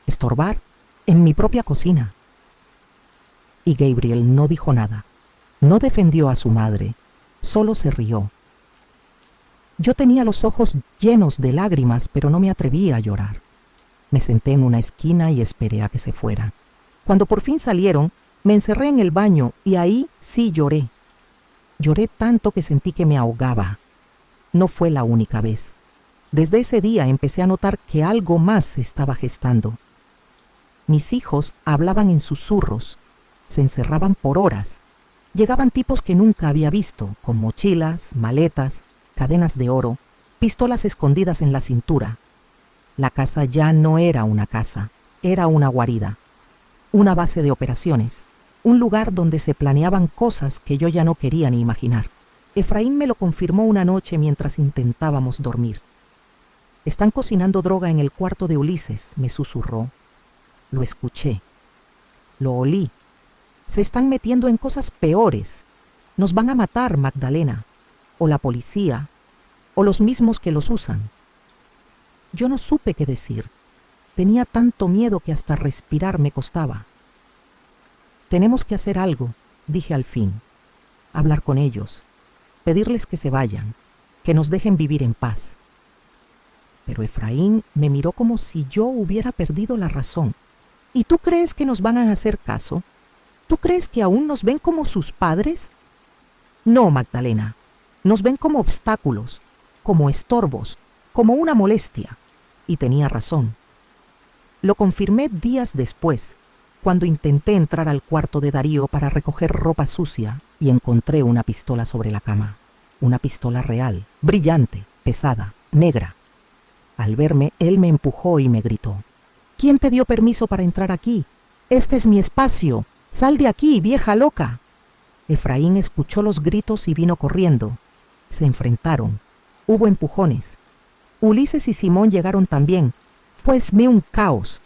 estorbar, en mi propia cocina. Y Gabriel no dijo nada. No defendió a su madre, solo se rió. Yo tenía los ojos llenos de lágrimas, pero no me atrevía a llorar. Me senté en una esquina y esperé a que se fueran. Cuando por fin salieron, me encerré en el baño y ahí sí lloré. Lloré tanto que sentí que me ahogaba. No fue la única vez. Desde ese día empecé a notar que algo más se estaba gestando. Mis hijos hablaban en susurros, se encerraban por horas. Llegaban tipos que nunca había visto, con mochilas, maletas, cadenas de oro, pistolas escondidas en la cintura. La casa ya no era una casa, era una guarida, una base de operaciones, un lugar donde se planeaban cosas que yo ya no quería ni imaginar. Efraín me lo confirmó una noche mientras intentábamos dormir. «Están cocinando droga en el cuarto de Ulises», me susurró. Lo escuché. Lo olí. «Se están metiendo en cosas peores. Nos van a matar, Magdalena. O la policía. O los mismos que los usan». Yo no supe qué decir. Tenía tanto miedo que hasta respirar me costaba. «Tenemos que hacer algo», dije al fin. «Hablar con ellos. Pedirles que se vayan. Que nos dejen vivir en paz». Pero Efraín me miró como si yo hubiera perdido la razón. «¿Y tú crees que nos van a hacer caso? ¿Tú crees que aún nos ven como sus padres?» «No, Magdalena. Nos ven como obstáculos, como estorbos, como una molestia». Y tenía razón. Lo confirmé días después, cuando intenté entrar al cuarto de Darío para recoger ropa sucia y encontré una pistola sobre la cama. Una pistola real, brillante, pesada, negra. Al verme, él me empujó y me gritó: «¿Quién te dio permiso para entrar aquí? Este es mi espacio. Sal de aquí, vieja loca». Efraín escuchó los gritos y vino corriendo. Se enfrentaron. Hubo empujones. Ulises y Simón llegaron también. Fue un caos.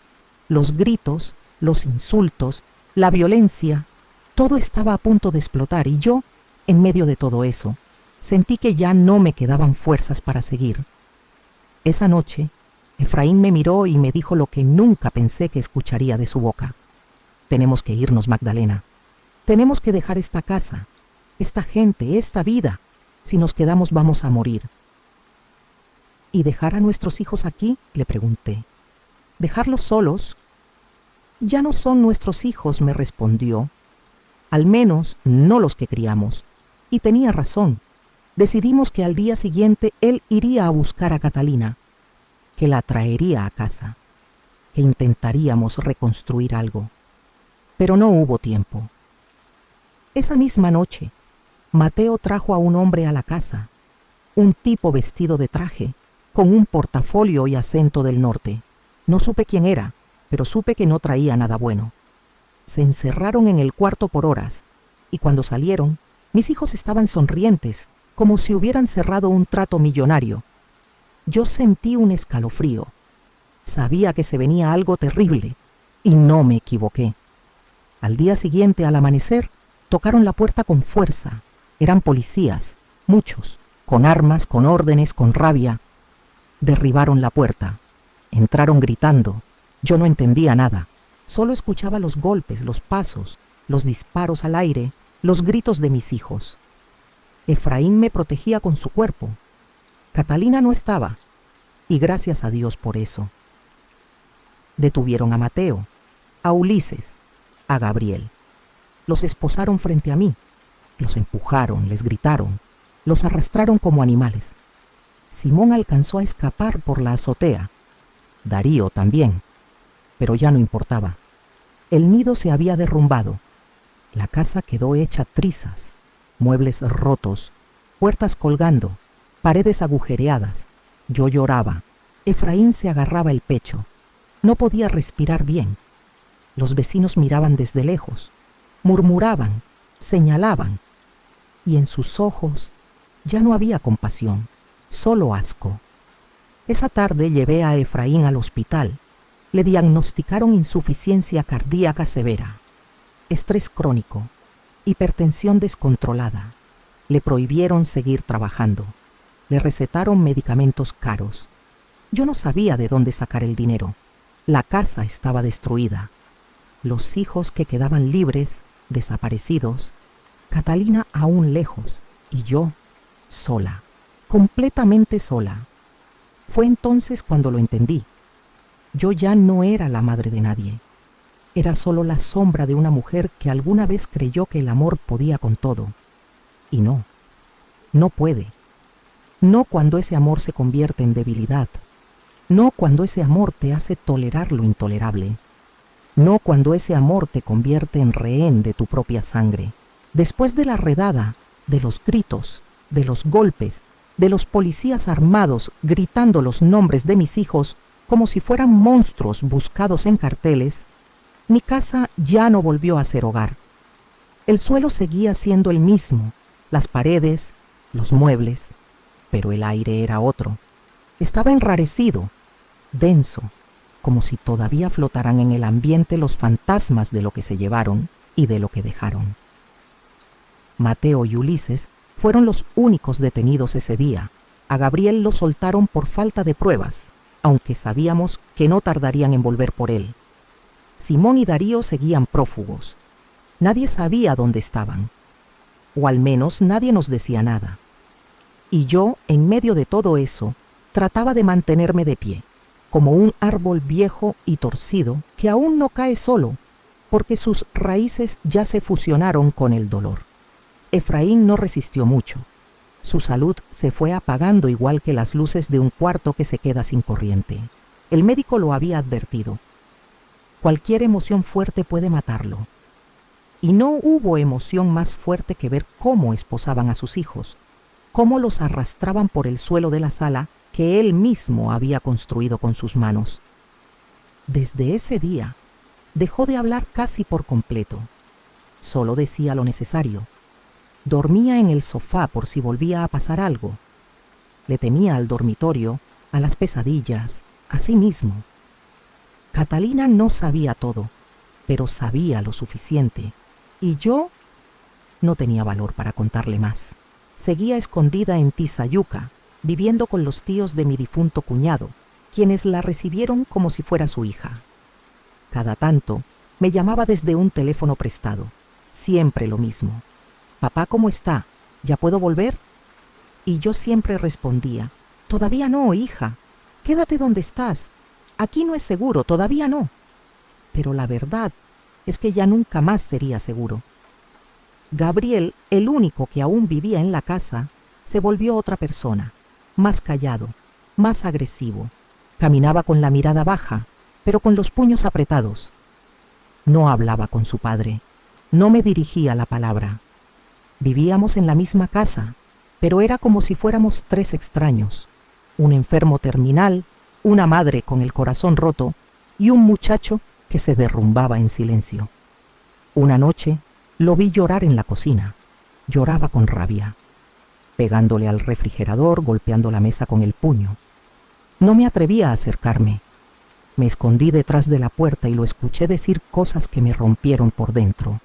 Los gritos, los insultos, la violencia, todo estaba a punto de explotar y yo, en medio de todo eso, sentí que ya no me quedaban fuerzas para seguir. Esa noche, Efraín me miró y me dijo lo que nunca pensé que escucharía de su boca: «Tenemos que irnos, Magdalena. Tenemos que dejar esta casa, esta gente, esta vida. Si nos quedamos vamos a morir». «¿Y dejar a nuestros hijos aquí?», le pregunté. «¿Dejarlos solos?». «Ya no son nuestros hijos», me respondió. «Al menos no los que criamos». Y tenía razón. Decidimos que al día siguiente él iría a buscar a Catalina, que la traería a casa, que intentaríamos reconstruir algo. Pero no hubo tiempo. Esa misma noche, Mateo trajo a un hombre a la casa, un tipo vestido de traje, con un portafolio y acento del norte. No supe quién era, pero supe que no traía nada bueno. Se encerraron en el cuarto por horas, y cuando salieron, mis hijos estaban sonrientes, como si hubieran cerrado un trato millonario. Yo sentí un escalofrío. Sabía que se venía algo terrible, y no me equivoqué. Al día siguiente, al amanecer, tocaron la puerta con fuerza. Eran policías, muchos, con armas, con órdenes, con rabia. Derribaron la puerta. Entraron gritando. Yo no entendía nada. Solo escuchaba los golpes, los pasos, los disparos al aire, los gritos de mis hijos. Efraín me protegía con su cuerpo. Catalina no estaba, y gracias a Dios por eso. Detuvieron a Mateo, a Ulises, a Gabriel. Los esposaron frente a mí. Los empujaron, les gritaron, los arrastraron como animales. Simón alcanzó a escapar por la azotea. Darío también, pero ya no importaba. El nido se había derrumbado. La casa quedó hecha trizas, muebles rotos, puertas colgando, paredes agujereadas. Yo lloraba. Efraín se agarraba el pecho. No podía respirar bien. Los vecinos miraban desde lejos, murmuraban, señalaban, y en sus ojos ya no había compasión, solo asco. Esa tarde llevé a Efraín al hospital. Le diagnosticaron insuficiencia cardíaca severa, estrés crónico, hipertensión descontrolada. Le prohibieron seguir trabajando. Le recetaron medicamentos caros. Yo no sabía de dónde sacar el dinero. La casa estaba destruida. Los hijos que quedaban libres, desaparecidos. Catalina aún lejos y yo sola, completamente sola. Fue entonces cuando lo entendí. Yo ya no era la madre de nadie. Era solo la sombra de una mujer que alguna vez creyó que el amor podía con todo. Y no, no puede. No cuando ese amor se convierte en debilidad. No cuando ese amor te hace tolerar lo intolerable. No cuando ese amor te convierte en rehén de tu propia sangre. Después de la redada, de los gritos, de los golpes, de los policías armados gritando los nombres de mis hijos como si fueran monstruos buscados en carteles, mi casa ya no volvió a ser hogar. El suelo seguía siendo el mismo, las paredes, los muebles, pero el aire era otro. Estaba enrarecido, denso, como si todavía flotaran en el ambiente los fantasmas de lo que se llevaron y de lo que dejaron. Mateo y Ulises fueron los únicos detenidos ese día. A Gabriel lo soltaron por falta de pruebas, aunque sabíamos que no tardarían en volver por él. Simón y Darío seguían prófugos. Nadie sabía dónde estaban, o al menos nadie nos decía nada. Y yo, en medio de todo eso, trataba de mantenerme de pie, como un árbol viejo y torcido que aún no cae solo, porque sus raíces ya se fusionaron con el dolor. Efraín no resistió mucho. Su salud se fue apagando igual que las luces de un cuarto que se queda sin corriente. El médico lo había advertido. Cualquier emoción fuerte puede matarlo. Y no hubo emoción más fuerte que ver cómo esposaban a sus hijos, cómo los arrastraban por el suelo de la sala que él mismo había construido con sus manos. Desde ese día, dejó de hablar casi por completo. Solo decía lo necesario. Dormía en el sofá por si volvía a pasar algo. Le temía al dormitorio, a las pesadillas, a sí mismo. Catalina no sabía todo, pero sabía lo suficiente. Y yo no tenía valor para contarle más. Seguía escondida en Tizayuca, viviendo con los tíos de mi difunto cuñado, quienes la recibieron como si fuera su hija. Cada tanto me llamaba desde un teléfono prestado. Siempre lo mismo. «Papá, ¿cómo está? ¿Ya puedo volver?» Y yo siempre respondía, «Todavía no, hija. Quédate donde estás. Aquí no es seguro, todavía no». Pero la verdad es que ya nunca más sería seguro. Gabriel, el único que aún vivía en la casa, se volvió otra persona, más callado, más agresivo. Caminaba con la mirada baja, pero con los puños apretados. No hablaba con su padre, no me dirigía la palabra. Vivíamos en la misma casa, pero era como si fuéramos tres extraños. Un enfermo terminal, una madre con el corazón roto y un muchacho que se derrumbaba en silencio. Una noche lo vi llorar en la cocina. Lloraba con rabia. pegándole al refrigerador, golpeando la mesa con el puño. No me atrevía a acercarme. Me escondí detrás de la puerta y lo escuché decir cosas que me rompieron por dentro.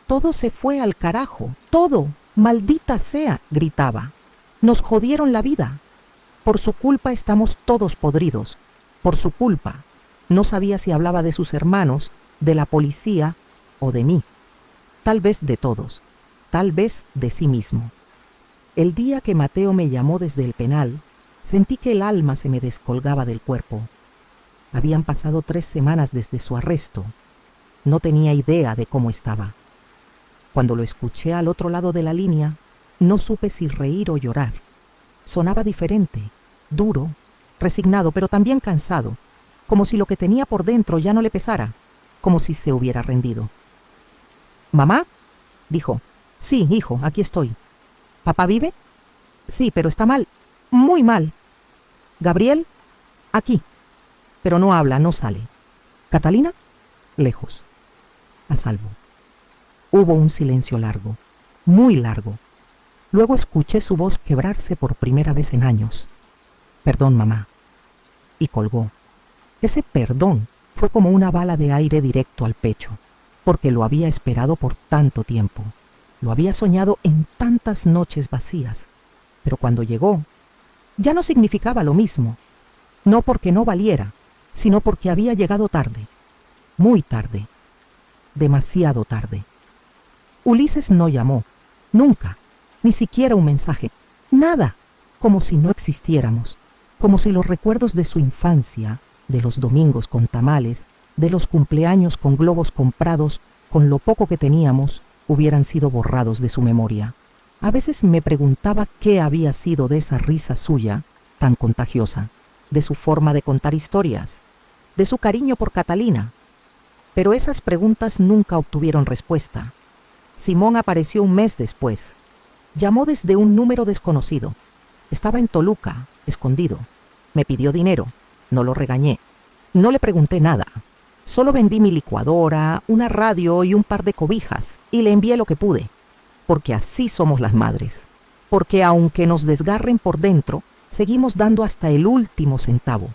«Todo se fue al carajo, todo, maldita sea», gritaba. «Nos jodieron la vida. Por su culpa estamos todos podridos. Por su culpa». No sabía si hablaba de sus hermanos, de la policía o de mí. Tal vez de todos, tal vez de sí mismo. El día que Mateo me llamó desde el penal, sentí que el alma se me descolgaba del cuerpo. Habían pasado 3 semanas desde su arresto. No tenía idea de cómo estaba. Cuando lo escuché al otro lado de la línea, no supe si reír o llorar. Sonaba diferente, duro, resignado, pero también cansado, como si lo que tenía por dentro ya no le pesara, como si se hubiera rendido. «¿Mamá?», dijo. «Sí, hijo, aquí estoy». «¿Papá vive?». «Sí, pero está mal, muy mal». «¿Gabriel?». «Aquí, pero no habla, no sale». «¿Catalina?». «Lejos, a salvo». Hubo un silencio largo, muy largo. Luego escuché su voz quebrarse por primera vez en años. «Perdón, mamá». Y colgó. Ese perdón fue como una bala de aire directo al pecho, porque lo había esperado por tanto tiempo. Lo había soñado en tantas noches vacías, pero cuando llegó, ya no significaba lo mismo. No porque no valiera, sino porque había llegado tarde, muy tarde, demasiado tarde. Ulises no llamó, nunca, ni siquiera un mensaje, nada, como si no existiéramos, como si los recuerdos de su infancia, de los domingos con tamales, de los cumpleaños con globos comprados, con lo poco que teníamos, hubieran sido borrados de su memoria. A veces me preguntaba qué había sido de esa risa suya tan contagiosa, de su forma de contar historias, de su cariño por Catalina. Pero esas preguntas nunca obtuvieron respuesta. Simón apareció un mes después. Llamó desde un número desconocido. Estaba en Toluca, escondido. Me pidió dinero. No lo regañé. No le pregunté nada. Solo vendí mi licuadora, una radio y un par de cobijas y le envié lo que pude. Porque así somos las madres. Porque aunque nos desgarren por dentro, seguimos dando hasta el último centavo,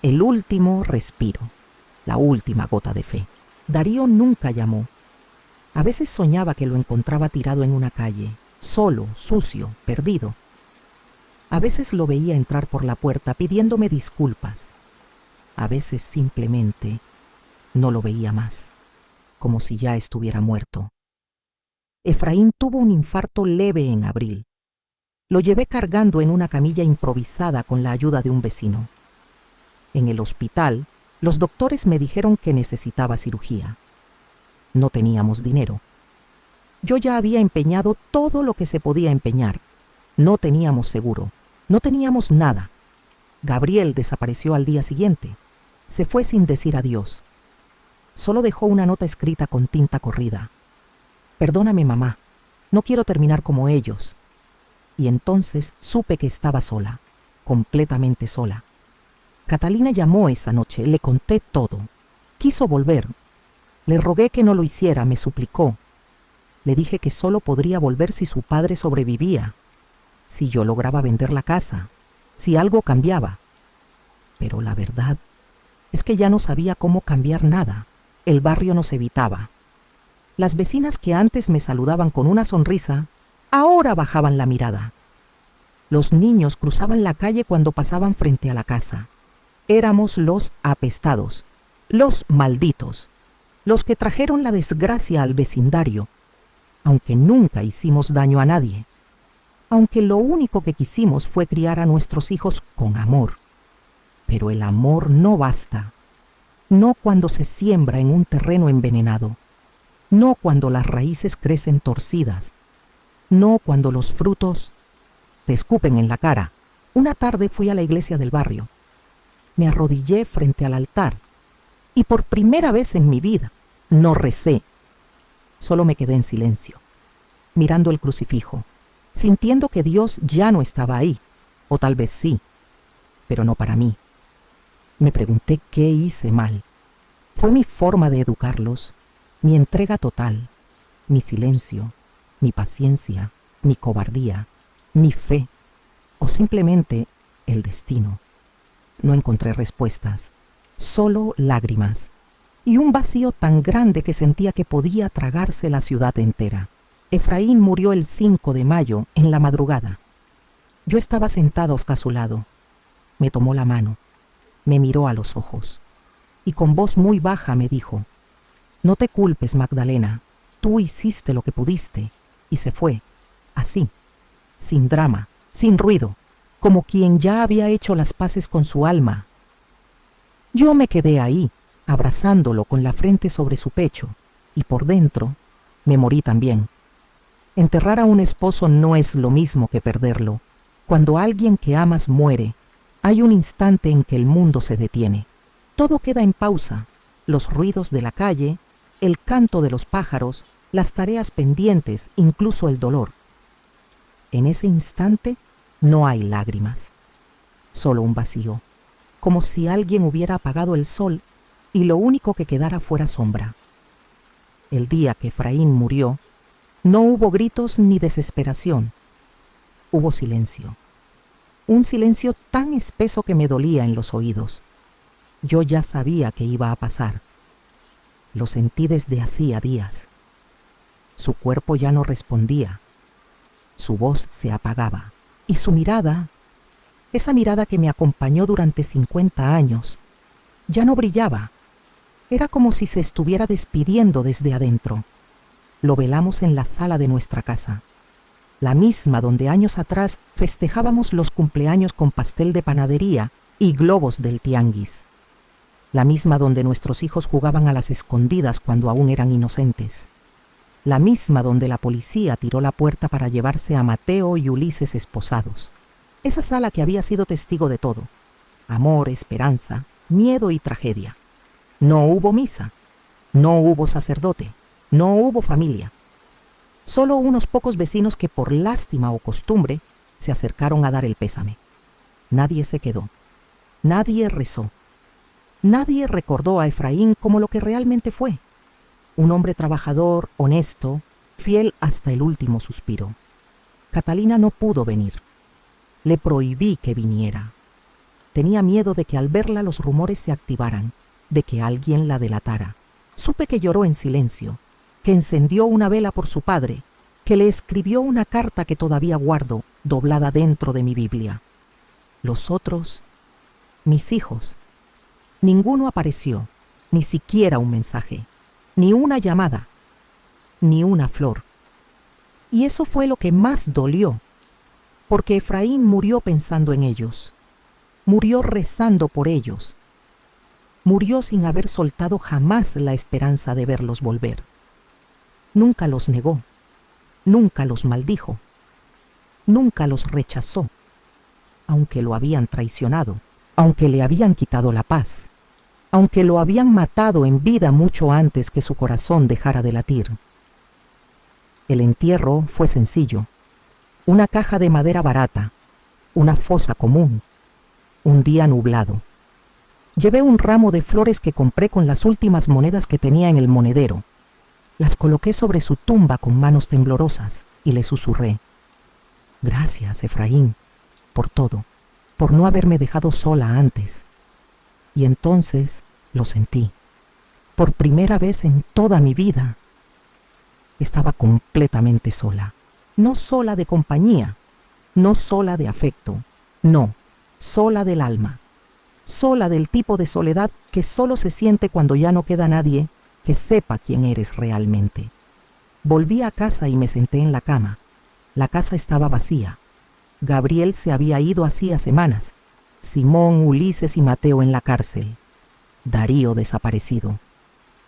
el último respiro, la última gota de fe. Darío nunca llamó. A veces soñaba que lo encontraba tirado en una calle, solo, sucio, perdido. A veces lo veía entrar por la puerta pidiéndome disculpas. A veces simplemente no lo veía más, como si ya estuviera muerto. Efraín tuvo un infarto leve en abril. Lo llevé cargando en una camilla improvisada con la ayuda de un vecino. En el hospital, los doctores me dijeron que necesitaba cirugía. No teníamos dinero. Yo ya había empeñado todo lo que se podía empeñar. No teníamos seguro. No teníamos nada. Gabriel desapareció al día siguiente. Se fue sin decir adiós. Solo dejó una nota escrita con tinta corrida. «Perdóname, mamá. No quiero terminar como ellos». Y entonces supe que estaba sola, completamente sola. Catalina llamó esa noche, le conté todo. Quiso volver. Le rogué que no lo hiciera, me suplicó. Le dije que solo podría volver si su padre sobrevivía, si yo lograba vender la casa, si algo cambiaba. Pero la verdad es que ya no sabía cómo cambiar nada. El barrio nos evitaba. Las vecinas que antes me saludaban con una sonrisa, ahora bajaban la mirada. Los niños cruzaban la calle cuando pasaban frente a la casa. Éramos los apestados, los malditos, los que trajeron la desgracia al vecindario, aunque nunca hicimos daño a nadie, aunque lo único que quisimos fue criar a nuestros hijos con amor. Pero el amor no basta, no cuando se siembra en un terreno envenenado, no cuando las raíces crecen torcidas, no cuando los frutos te escupen en la cara. Una tarde fui a la iglesia del barrio. Me arrodillé frente al altar y por primera vez en mi vida no recé. Solo me quedé en silencio, mirando el crucifijo, sintiendo que Dios ya no estaba ahí, o tal vez sí, pero no para mí. Me pregunté qué hice mal. Fue mi forma de educarlos, mi entrega total, mi silencio, mi paciencia, mi cobardía. mi fe o simplemente el destino. No encontré respuestas, solo lágrimas y un vacío tan grande que sentía que podía tragarse la ciudad entera. Efraín murió el 5 de mayo en la madrugada. Yo estaba sentada a su lado. Me tomó la mano, me miró a los ojos y con voz muy baja me dijo: «No te culpes, Magdalena, tú hiciste lo que pudiste». Y se fue, así, sin drama, sin ruido, como quien ya había hecho las paces con su alma. Yo me quedé ahí, abrazándolo con la frente sobre su pecho, y por dentro me morí también. Enterrar a un esposo no es lo mismo que perderlo. Cuando alguien que amas muere, hay un instante en que el mundo se detiene. Todo queda en pausa, los ruidos de la calle, el canto de los pájaros, las tareas pendientes, incluso el dolor. En ese instante no hay lágrimas, solo un vacío, como si alguien hubiera apagado el sol y lo único que quedara fuera sombra. El día que Efraín murió, no hubo gritos ni desesperación. Hubo silencio. Un silencio tan espeso que me dolía en los oídos. Yo ya sabía que iba a pasar. Lo sentí desde hacía días. Su cuerpo ya no respondía. Su voz se apagaba. Y su mirada, esa mirada que me acompañó durante 50 años, ya no brillaba. Era como si se estuviera despidiendo desde adentro. Lo velamos en la sala de nuestra casa, la misma donde años atrás festejábamos los cumpleaños con pastel de panadería y globos del tianguis. La misma donde nuestros hijos jugaban a las escondidas cuando aún eran inocentes. La misma donde la policía tiró la puerta para llevarse a Mateo y Ulises esposados. Esa sala que había sido testigo de todo: amor, esperanza, miedo y tragedia. No hubo misa, no hubo sacerdote, no hubo familia. Solo unos pocos vecinos que por lástima o costumbre se acercaron a dar el pésame. Nadie se quedó, nadie rezó, nadie recordó a Efraín como lo que realmente fue: un hombre trabajador, honesto, fiel hasta el último suspiro. Catalina no pudo venir. Le prohibí que viniera. Tenía miedo de que al verla los rumores se activaran, de que alguien la delatara. Supe que lloró en silencio, que encendió una vela por su padre, que le escribió una carta que todavía guardo, doblada dentro de mi Biblia. Los otros, mis hijos, ninguno apareció, ni siquiera un mensaje, ni una llamada, ni una flor. Y eso fue lo que más dolió, porque Efraín murió pensando en ellos, murió rezando por ellos, murió sin haber soltado jamás la esperanza de verlos volver. Nunca los negó, nunca los maldijo, nunca los rechazó, aunque lo habían traicionado, aunque le habían quitado la paz, aunque lo habían matado en vida mucho antes que su corazón dejara de latir. El entierro fue sencillo: una caja de madera barata, una fosa común, un día nublado. Llevé un ramo de flores que compré con las últimas monedas que tenía en el monedero. Las coloqué sobre su tumba con manos temblorosas y le susurré: «Gracias, Efraín, por todo, por no haberme dejado sola antes». Y entonces lo sentí. Por primera vez en toda mi vida, estaba completamente sola. No sola de compañía, no sola de afecto, no, sola del alma. Sola del tipo de soledad que solo se siente cuando ya no queda nadie que sepa quién eres realmente. Volví a casa y me senté en la cama. La casa estaba vacía. Gabriel se había ido hacía semanas. Simón, Ulises y Mateo en la cárcel. Darío desaparecido.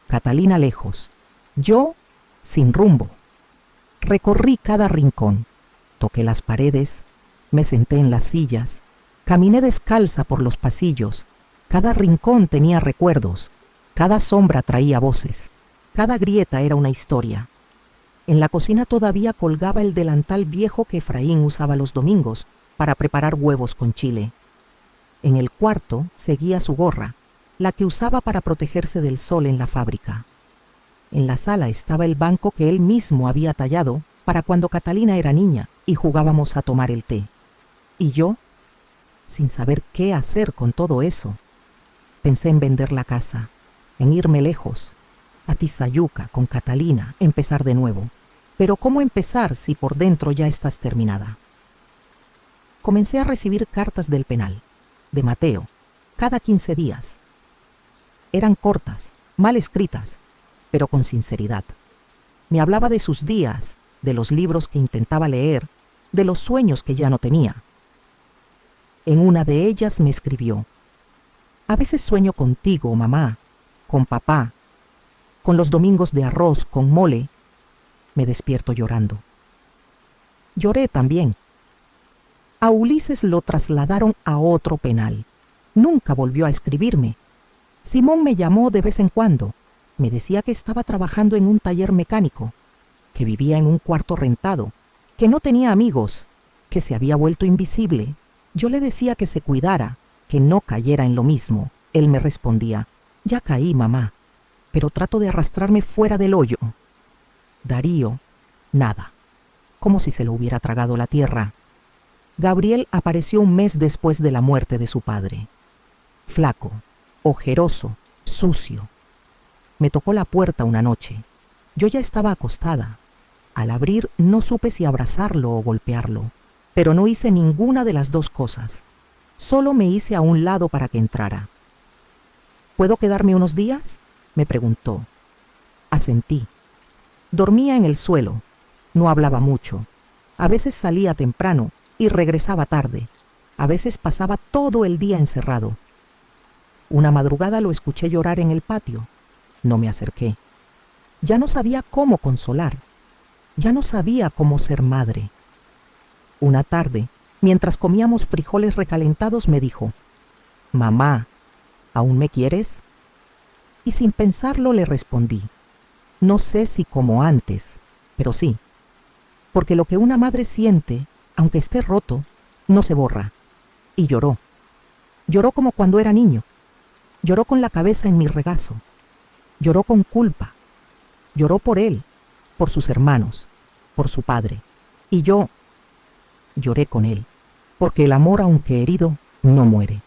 Catalina lejos. Yo sin rumbo. Recorrí cada rincón. Toqué las paredes. Me senté en las sillas. Caminé descalza por los pasillos. Cada rincón tenía recuerdos. Cada sombra traía voces. Cada grieta era una historia. En la cocina todavía colgaba el delantal viejo que Efraín usaba los domingos para preparar huevos con chile. En el cuarto seguía su gorra, la que usaba para protegerse del sol en la fábrica. En la sala estaba el banco que él mismo había tallado para cuando Catalina era niña, y jugábamos a tomar el té. Y yo, sin saber qué hacer con todo eso, pensé en vender la casa, en irme lejos, a Tizayuca con Catalina, empezar de nuevo. Pero ¿cómo empezar si por dentro ya estás terminada? Comencé a recibir cartas del penal, de Mateo, cada 15 días. Eran cortas, mal escritas, pero con sinceridad. Me hablaba de sus días, de los libros que intentaba leer, de los sueños que ya no tenía. En una de ellas me escribió: a veces sueño contigo, mamá, con papá, con los domingos de arroz, con mole. Me despierto llorando. Lloré también. A Ulises lo trasladaron a otro penal. Nunca volvió a escribirme. Simón me llamó de vez en cuando. Me decía que estaba trabajando en un taller mecánico, que vivía en un cuarto rentado, que no tenía amigos, que se había vuelto invisible. Yo le decía que se cuidara, que no cayera en lo mismo. Él me respondía: ya caí, mamá, pero trato de arrastrarme fuera del hoyo. Darío, nada, como si se lo hubiera tragado la tierra. Gabriel apareció un mes después de la muerte de su padre. Flaco, ojeroso, sucio. Me tocó la puerta una noche. Yo ya estaba acostada. Al abrir no supe si abrazarlo o golpearlo, pero no hice ninguna de las dos cosas. Solo me hice a un lado para que entrara. ¿Puedo quedarme unos días?, me preguntó. Asentí. Dormía en el suelo. No hablaba mucho. A veces salía temprano y regresaba tarde. A veces pasaba todo el día encerrado. Una madrugada lo escuché llorar en el patio. No me acerqué. Ya no sabía cómo consolar. Ya no sabía cómo ser madre. Una tarde, mientras comíamos frijoles recalentados, me dijo: mamá, ¿aún me quieres? Y sin pensarlo le respondí: no sé si como antes, pero sí. Porque lo que una madre siente, aunque esté roto, no se borra. Y lloró. Lloró como cuando era niño. Lloró con la cabeza en mi regazo. Lloró con culpa. Lloró por él, por sus hermanos, por su padre. Y yo lloré con él, porque el amor, aunque herido, no muere.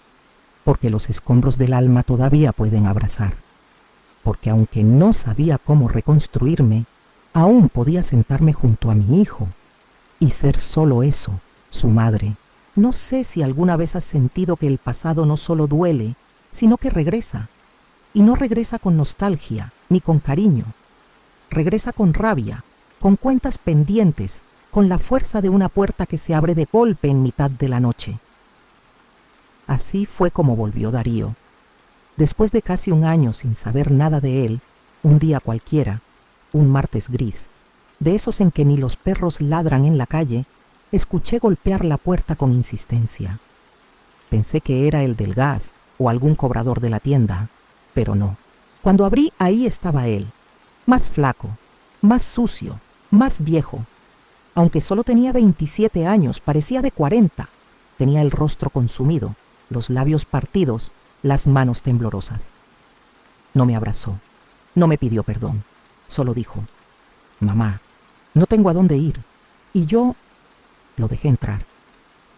Porque los escombros del alma todavía pueden abrazar. Porque aunque no sabía cómo reconstruirme, aún podía sentarme junto a mi hijo y ser solo eso, su madre. No sé si alguna vez has sentido que el pasado no solo duele, sino que regresa. Y no regresa con nostalgia, ni con cariño. Regresa con rabia, con cuentas pendientes, con la fuerza de una puerta que se abre de golpe en mitad de la noche. Así fue como volvió Darío. Después de casi un año sin saber nada de él, un día cualquiera, un martes gris, de esos en que ni los perros ladran en la calle, escuché golpear la puerta con insistencia. Pensé que era el del gas o algún cobrador de la tienda, pero no. Cuando abrí, ahí estaba él, más flaco, más sucio, más viejo. Aunque solo tenía 27 años, parecía de 40. Tenía el rostro consumido, los labios partidos, las manos temblorosas. No me abrazó, no me pidió perdón, solo dijo: mamá, no tengo a dónde ir. Y yo lo dejé entrar,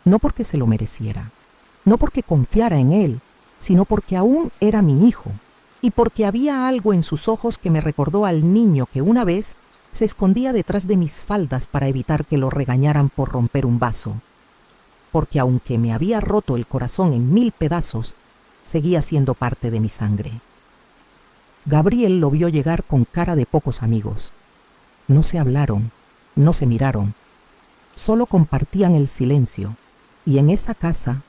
no porque se lo mereciera, no porque confiara en él, sino porque aún era mi hijo, y porque había algo en sus ojos que me recordó al niño que una vez se escondía detrás de mis faldas para evitar que lo regañaran por romper un vaso. Porque aunque me había roto el corazón en 1000 pedazos, seguía siendo parte de mi sangre. Gabriel lo vio llegar con cara de pocos amigos. No se hablaron, no se miraron, solo compartían el silencio, y en esa casa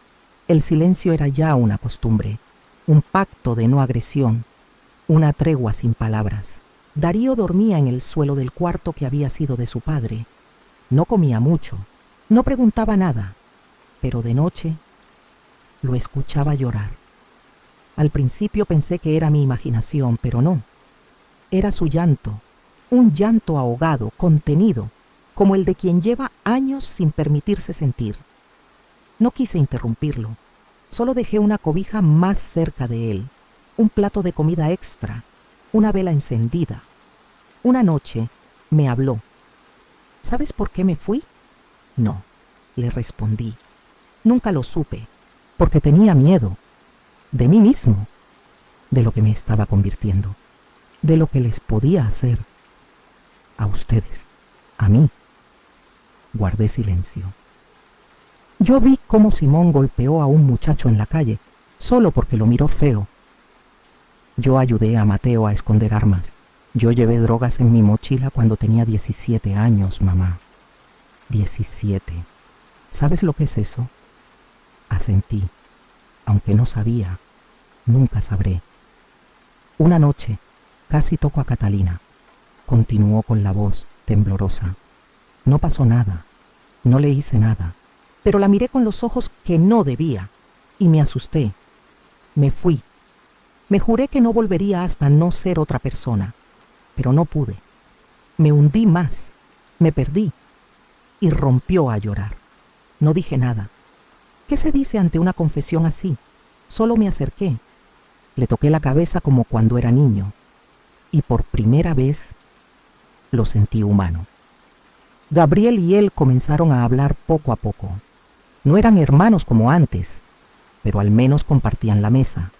el silencio era ya una costumbre, un pacto de no agresión, una tregua sin palabras. Darío dormía en el suelo del cuarto que había sido de su padre. No comía mucho, no preguntaba nada, pero de noche lo escuchaba llorar. Al principio pensé que era mi imaginación, pero no. Era su llanto, un llanto ahogado, contenido, como el de quien lleva años sin permitirse sentir. No quise interrumpirlo, solo dejé una cobija más cerca de él, un plato de comida extra, una vela encendida. Una noche me habló. ¿Sabes por qué me fui? No, le respondí. Nunca lo supe, porque tenía miedo. De mí mismo, de lo que me estaba convirtiendo, de lo que les podía hacer. A ustedes, a mí. Guardé silencio. Yo vi cómo Simón golpeó a un muchacho en la calle, solo porque lo miró feo. Yo ayudé a Mateo a esconder armas. Yo llevé drogas en mi mochila cuando tenía 17 años, mamá. 17. ¿Sabes lo que es eso? Asentí, aunque no sabía. Nunca sabré. Una noche, casi toco a Catalina. Continuó con la voz temblorosa. No pasó nada. No le hice nada. Pero la miré con los ojos que no debía y me asusté. Me fui. Me juré que no volvería hasta no ser otra persona, pero no pude. Me hundí más, me perdí y rompió a llorar. No dije nada. ¿Qué se dice ante una confesión así? Solo me acerqué. Le toqué la cabeza como cuando era niño y por primera vez lo sentí humano. Gabriel y él comenzaron a hablar poco a poco. No eran hermanos como antes, pero al menos compartían la mesa.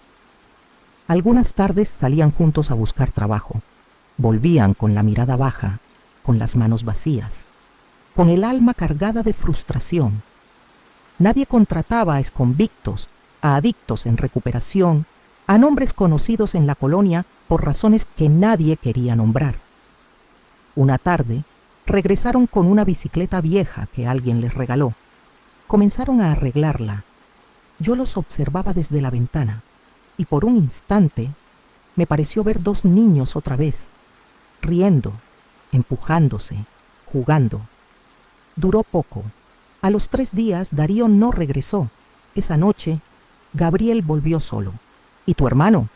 Algunas tardes salían juntos a buscar trabajo. Volvían con la mirada baja, con las manos vacías, con el alma cargada de frustración. Nadie contrataba a exconvictos, a adictos en recuperación, a nombres conocidos en la colonia por razones que nadie quería nombrar. Una tarde, regresaron con una bicicleta vieja que alguien les regaló. Comenzaron a arreglarla. Yo los observaba desde la ventana y por un instante me pareció ver dos niños otra vez, riendo, empujándose, jugando. Duró poco. A los 3 días Darío no regresó. Esa noche, Gabriel volvió solo. ¿Y tu hermano?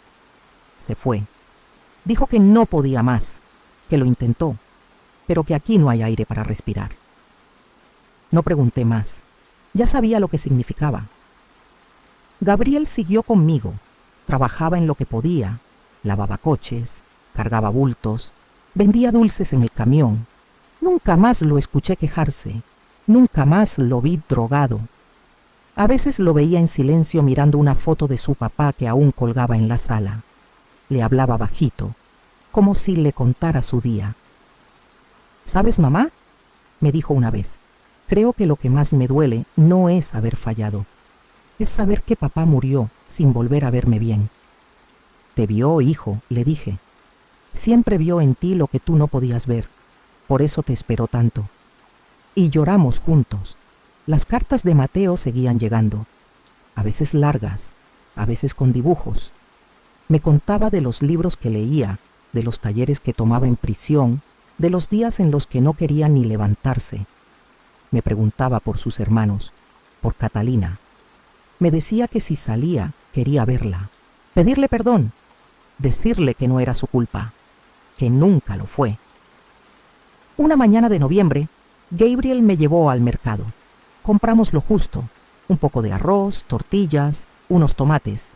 Se fue. Dijo que no podía más, que lo intentó, pero que aquí no hay aire para respirar. No pregunté más. Ya sabía lo que significaba. Gabriel siguió conmigo. Trabajaba en lo que podía. Lavaba coches, cargaba bultos, vendía dulces en el camión. Nunca más lo escuché quejarse. Nunca más lo vi drogado. A veces lo veía en silencio mirando una foto de su papá que aún colgaba en la sala. Le hablaba bajito, como si le contara su día. ¿Sabes, mamá?, me dijo una vez. Creo que lo que más me duele no es haber fallado. Es saber que papá murió sin volver a verme bien. Te vio, hijo, le dije. Siempre vio en ti lo que tú no podías ver. Por eso te esperó tanto. Y lloramos juntos. Las cartas de Mateo seguían llegando. A veces largas, a veces con dibujos. Me contaba de los libros que leía, de los talleres que tomaba en prisión, de los días en los que no quería ni levantarse. Me preguntaba por sus hermanos, por Catalina. Me decía que si salía, quería verla, pedirle perdón, decirle que no era su culpa, que nunca lo fue. Una mañana de noviembre, Gabriel me llevó al mercado. Compramos lo justo, un poco de arroz, tortillas, unos tomates.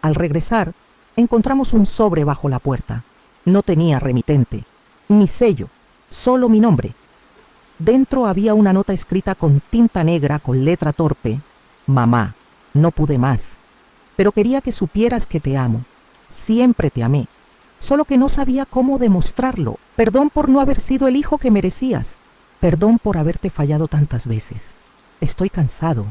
Al regresar, encontramos un sobre bajo la puerta. No tenía remitente, ni sello, solo mi nombre. Dentro había una nota escrita con tinta negra con letra torpe. Mamá, no pude más, pero quería que supieras que te amo. Siempre te amé, solo que no sabía cómo demostrarlo. Perdón por no haber sido el hijo que merecías. Perdón por haberte fallado tantas veces. Estoy cansado,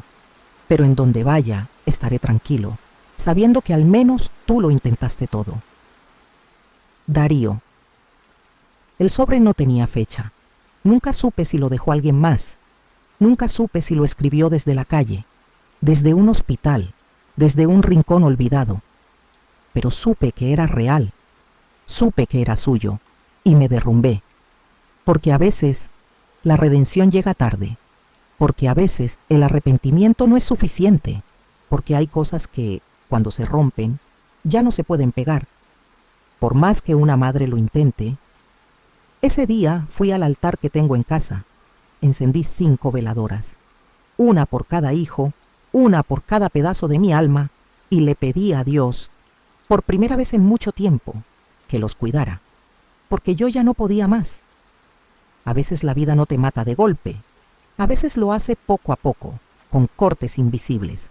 pero en donde vaya estaré tranquilo, sabiendo que al menos tú lo intentaste todo. Darío. El sobre no tenía fecha. Nunca supe si lo dejó alguien más. Nunca supe si lo escribió desde la calle, desde un hospital, desde un rincón olvidado. Pero supe que era real. Supe que era suyo y me derrumbé. Porque a veces la redención llega tarde. Porque a veces el arrepentimiento no es suficiente. Porque hay cosas que, cuando se rompen, ya no se pueden pegar. Por más que una madre lo intente. Ese día fui al altar que tengo en casa. Encendí 5 veladoras. Una por cada hijo, una por cada pedazo de mi alma, y le pedí a Dios, por primera vez en mucho tiempo, que los cuidara. Porque yo ya no podía más. A veces la vida no te mata de golpe, A veces lo hace poco a poco, con cortes invisibles.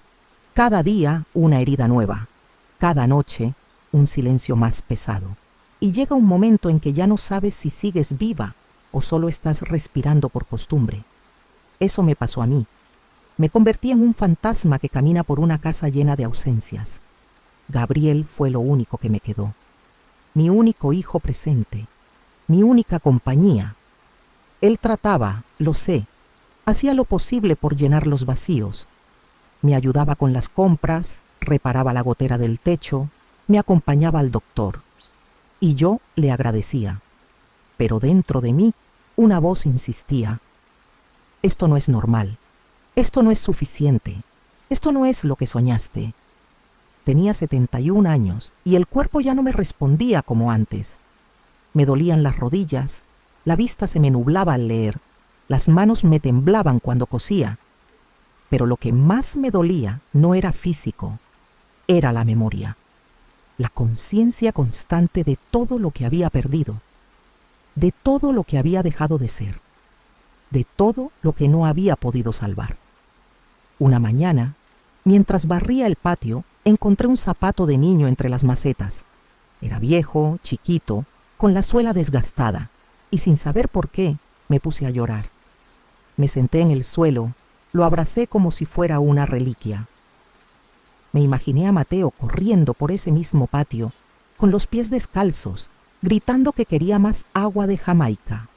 Cada día una herida nueva, cada noche un silencio más pesado. Y llega un momento en que ya no sabes si sigues viva o solo estás respirando por costumbre. Eso me pasó a mí. Me convertí en un fantasma que camina por una casa llena de ausencias. Gabriel fue lo único que me quedó. Mi único hijo presente. Mi única compañía. Él trataba, lo sé, hacía lo posible por llenar los vacíos. Me ayudaba con las compras, reparaba la gotera del techo, me acompañaba al doctor. Y yo le agradecía. Pero dentro de mí, una voz insistía. Esto no es normal. Esto no es suficiente. Esto no es lo que soñaste. Tenía 71 años y el cuerpo ya no me respondía como antes. Me dolían las rodillas, la vista se me nublaba al leer, las manos me temblaban cuando cosía. Pero lo que más me dolía no era físico, era la memoria, la conciencia constante de todo lo que había perdido, de todo lo que había dejado de ser, de todo lo que no había podido salvar. Una mañana, mientras barría el patio, encontré un zapato de niño entre las macetas. Era viejo, chiquito, con la suela desgastada, y sin saber por qué, me puse a llorar. Me senté en el suelo, lo abracé como si fuera una reliquia. Me imaginé a Mateo corriendo por ese mismo patio, con los pies descalzos, gritando que quería más agua de Jamaica.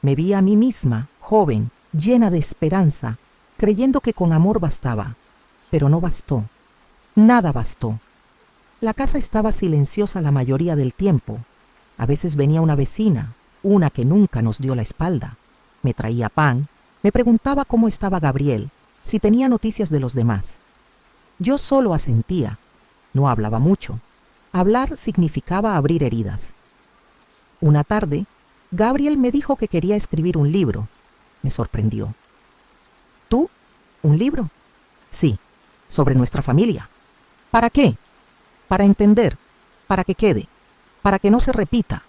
Me vi a mí misma, joven, llena de esperanza, creyendo que con amor bastaba, pero no bastó. Nada bastó. La casa estaba silenciosa la mayoría del tiempo. A veces venía una vecina, una que nunca nos dio la espalda. Me traía pan, me preguntaba cómo estaba Gabriel, si tenía noticias de los demás. Yo solo asentía, no hablaba mucho. Hablar significaba abrir heridas. Una tarde, Gabriel me dijo que quería escribir un libro. Me sorprendió. ¿Tú? ¿Un libro? Sí, sobre nuestra familia. ¿Para qué? Para entender, para que quede, para que no se repita.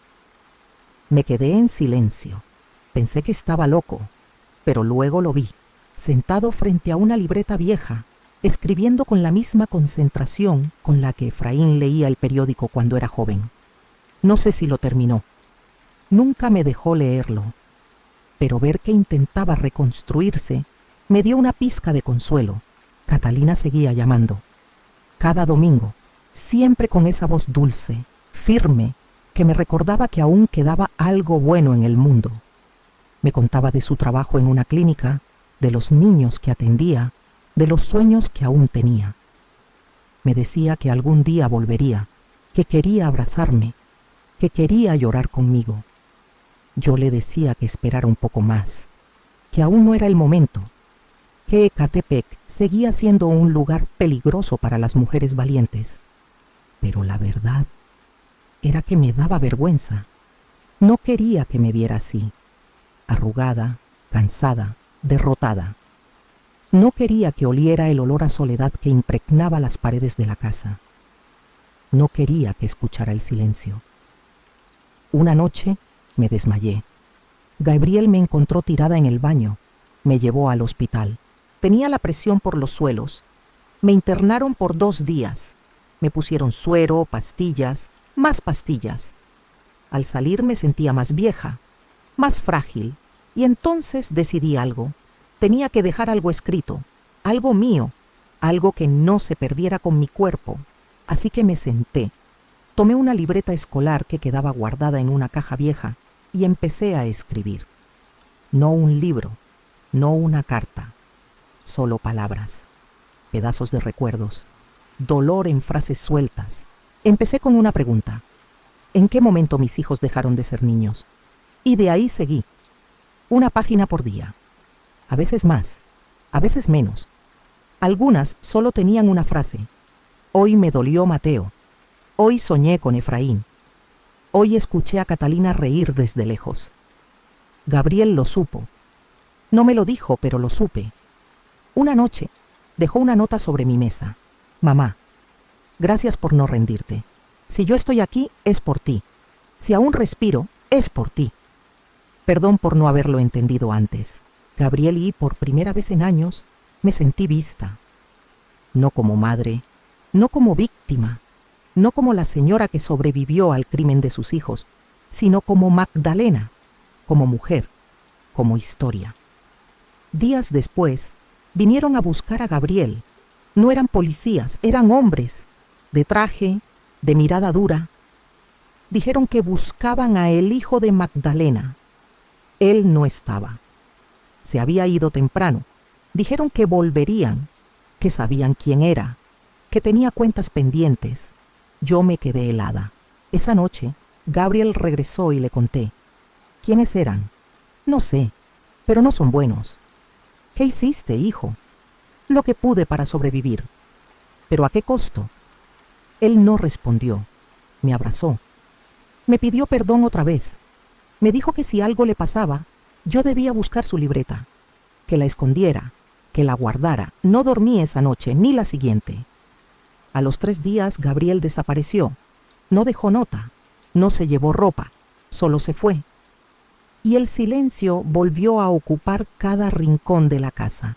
Me quedé en silencio. Pensé que estaba loco, pero luego lo vi, sentado frente a una libreta vieja, escribiendo con la misma concentración con la que Efraín leía el periódico cuando era joven. No sé si lo terminó. Nunca me dejó leerlo, pero ver que intentaba reconstruirse me dio una pizca de consuelo. Catalina seguía llamando. Cada domingo, siempre con esa voz dulce, firme, que me recordaba que aún quedaba algo bueno en el mundo. Me contaba de su trabajo en una clínica, de los niños que atendía, de los sueños que aún tenía. Me decía que algún día volvería, que quería abrazarme, que quería llorar conmigo. Yo le decía que esperara un poco más, que aún no era el momento, que Ecatepec seguía siendo un lugar peligroso para las mujeres valientes. Pero la verdad era que me daba vergüenza. No quería que me viera así, arrugada, cansada, derrotada. No quería que oliera el olor a soledad que impregnaba las paredes de la casa. No quería que escuchara el silencio. Una noche me desmayé. Gabriel me encontró tirada en el baño. Me llevó al hospital. Tenía la presión por los suelos. Me internaron por 2 días. Me pusieron suero, pastillas, más pastillas. Al salir me sentía más vieja, más frágil, y entonces decidí algo. Tenía que dejar algo escrito, algo mío, algo que no se perdiera con mi cuerpo. Así que me senté, tomé una libreta escolar que quedaba guardada en una caja vieja y empecé a escribir. No un libro, no una carta, solo palabras, pedazos de recuerdos, dolor en frases sueltas. Empecé con una pregunta. ¿En qué momento mis hijos dejaron de ser niños? Y de ahí seguí. Una página por día. A veces más, a veces menos. Algunas solo tenían una frase. Hoy me dolió Mateo. Hoy soñé con Efraín. Hoy escuché a Catalina reír desde lejos. Gabriel lo supo. No me lo dijo, pero lo supe. Una noche dejó una nota sobre mi mesa. Mamá, gracias por no rendirte. Si yo estoy aquí, es por ti. Si aún respiro, es por ti. Perdón por no haberlo entendido antes. Gabriel, y por primera vez en años me sentí vista. No como madre, no como víctima, no como la señora que sobrevivió al crimen de sus hijos, sino como Magdalena, como mujer, como historia. Días después, vinieron a buscar a Gabriel. No eran policías, eran hombres, de traje, de mirada dura. Dijeron que buscaban a el hijo de Magdalena. Él no estaba. Se había ido temprano. Dijeron que volverían, que sabían quién era, que tenía cuentas pendientes. Yo me quedé helada. Esa noche, Gabriel regresó y le conté. ¿Quiénes eran? No sé, pero no son buenos. ¿Qué hiciste, hijo? Lo que pude para sobrevivir. ¿Pero a qué costo? Él no respondió. Me abrazó. Me pidió perdón otra vez. Me dijo que si algo le pasaba, yo debía buscar su libreta, que la escondiera, que la guardara. No dormí esa noche ni la siguiente. A los 3 días Gabriel desapareció. No dejó nota, no se llevó ropa, solo se fue. Y el silencio volvió a ocupar cada rincón de la casa.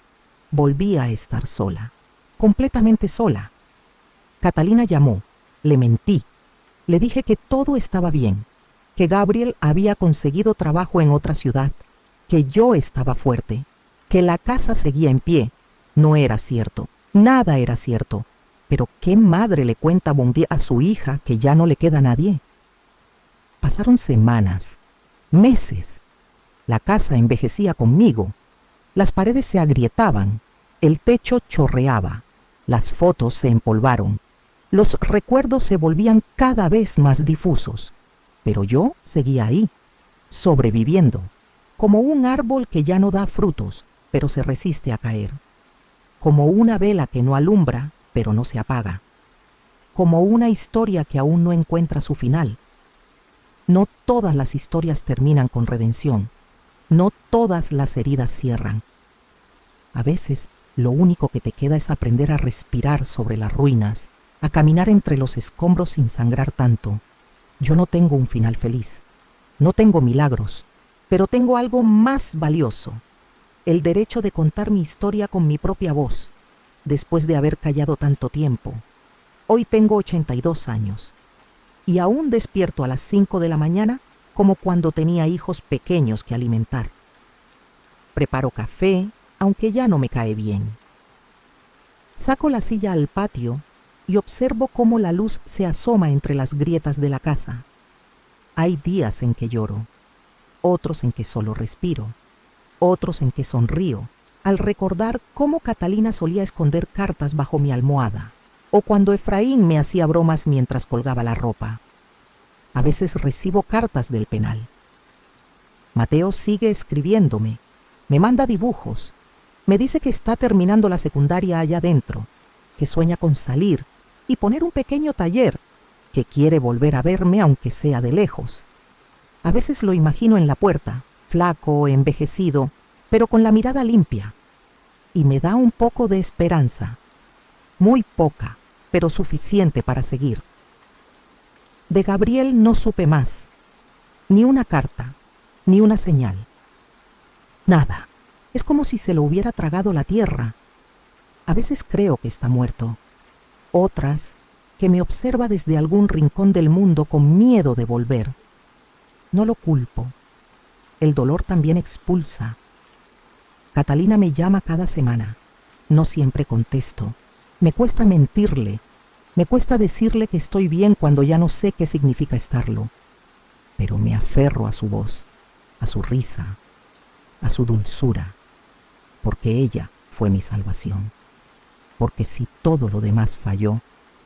Volví a estar sola, completamente sola. Catalina llamó, le mentí. Le dije que todo estaba bien, que Gabriel había conseguido trabajo en otra ciudad, que yo estaba fuerte, que la casa seguía en pie. No era cierto, nada era cierto. Pero ¿qué madre le cuenta bon día a su hija que ya no le queda nadie? Pasaron semanas, meses. La casa envejecía conmigo. Las paredes se agrietaban, el techo chorreaba, las fotos se empolvaron. Los recuerdos se volvían cada vez más difusos, pero yo seguía ahí, sobreviviendo, como un árbol que ya no da frutos, pero se resiste a caer, como una vela que no alumbra, pero no se apaga, como una historia que aún no encuentra su final. No todas las historias terminan con redención, no todas las heridas cierran. A veces, lo único que te queda es aprender a respirar sobre las ruinas, a caminar entre los escombros sin sangrar tanto. Yo no tengo un final feliz, no tengo milagros, pero tengo algo más valioso, el derecho de contar mi historia con mi propia voz, después de haber callado tanto tiempo. Hoy tengo 82 años y aún despierto a las 5 de la mañana como cuando tenía hijos pequeños que alimentar. Preparo café, aunque ya no me cae bien. Saco la silla al patio y observo cómo la luz se asoma entre las grietas de la casa. Hay días en que lloro, otros en que solo respiro, otros en que sonrío, al recordar cómo Catalina solía esconder cartas bajo mi almohada, o cuando Efraín me hacía bromas mientras colgaba la ropa. A veces recibo cartas del penal. Mateo sigue escribiéndome, me manda dibujos, me dice que está terminando la secundaria allá adentro, que sueña con salir y poner un pequeño taller, que quiere volver a verme aunque sea de lejos. A veces lo imagino en la puerta, flaco, envejecido, pero con la mirada limpia, y me da un poco de esperanza, muy poca, pero suficiente para seguir. De Gabriel no supe más, ni una carta, ni una señal. Nada, es como si se lo hubiera tragado la tierra. A veces creo que está muerto, otras que me observa desde algún rincón del mundo con miedo de volver. No lo culpo, el dolor también expulsa. Catalina me llama cada semana, no siempre contesto, me cuesta mentirle, me cuesta decirle que estoy bien cuando ya no sé qué significa estarlo, pero me aferro a su voz, a su risa, a su dulzura, porque ella fue mi salvación, porque si todo lo demás falló,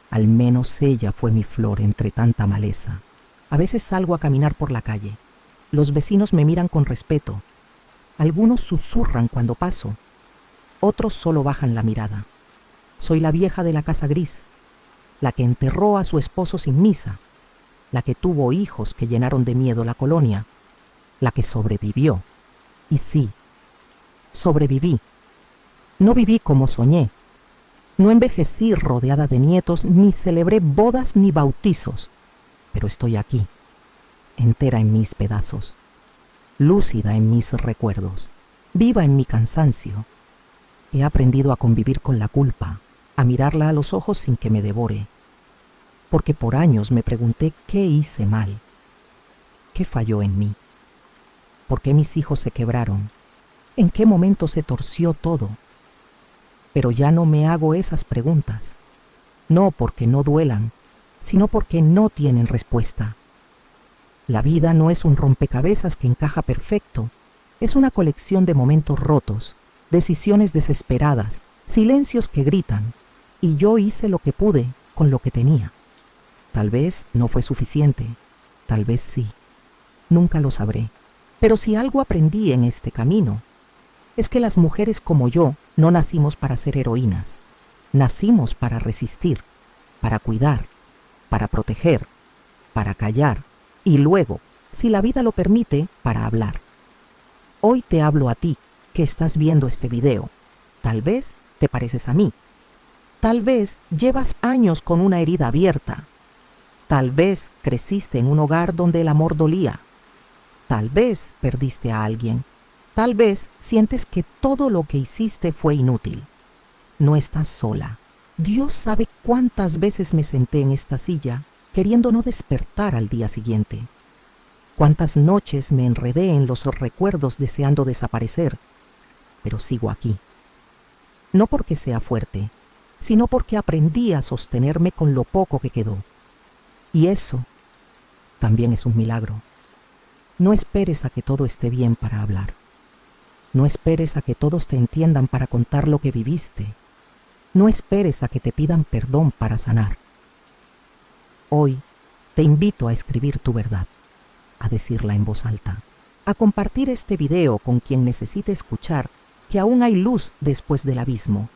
al menos ella fue mi flor entre tanta maleza. A veces salgo a caminar por la calle, los vecinos me miran con respeto, algunos susurran cuando paso, otros solo bajan la mirada. Soy la vieja de la casa gris, la que enterró a su esposo sin misa, la que tuvo hijos que llenaron de miedo la colonia, la que sobrevivió. Y sí, sobreviví. No viví como soñé. No envejecí rodeada de nietos, ni celebré bodas ni bautizos, pero estoy aquí, entera en mis pedazos, lúcida en mis recuerdos, viva en mi cansancio. He aprendido a convivir con la culpa, a mirarla a los ojos sin que me devore, porque por años me pregunté qué hice mal, qué falló en mí, por qué mis hijos se quebraron, en qué momento se torció todo. Pero ya no me hago esas preguntas, no porque no duelan, sino porque no tienen respuesta. La vida no es un rompecabezas que encaja perfecto, es una colección de momentos rotos, decisiones desesperadas, silencios que gritan, y yo hice lo que pude con lo que tenía. Tal vez no fue suficiente, tal vez sí, nunca lo sabré. Pero si algo aprendí en este camino, es que las mujeres como yo no nacimos para ser heroínas, nacimos para resistir, para cuidar, para proteger, para callar y luego, si la vida lo permite, para hablar. Hoy te hablo a ti, que estás viendo este video. Tal vez te pareces a mí. Tal vez llevas años con una herida abierta. Tal vez creciste en un hogar donde el amor dolía. Tal vez perdiste a alguien. Tal vez sientes que todo lo que hiciste fue inútil. No estás sola. Dios sabe cuántas veces me senté en esta silla queriendo no despertar al día siguiente. Cuántas noches me enredé en los recuerdos deseando desaparecer, pero sigo aquí. No porque sea fuerte, sino porque aprendí a sostenerme con lo poco que quedó. Y eso también es un milagro. No esperes a que todo esté bien para hablar. No esperes a que todos te entiendan para contar lo que viviste. No esperes a que te pidan perdón para sanar. Hoy te invito a escribir tu verdad, a decirla en voz alta, a compartir este video con quien necesite escuchar que aún hay luz después del abismo.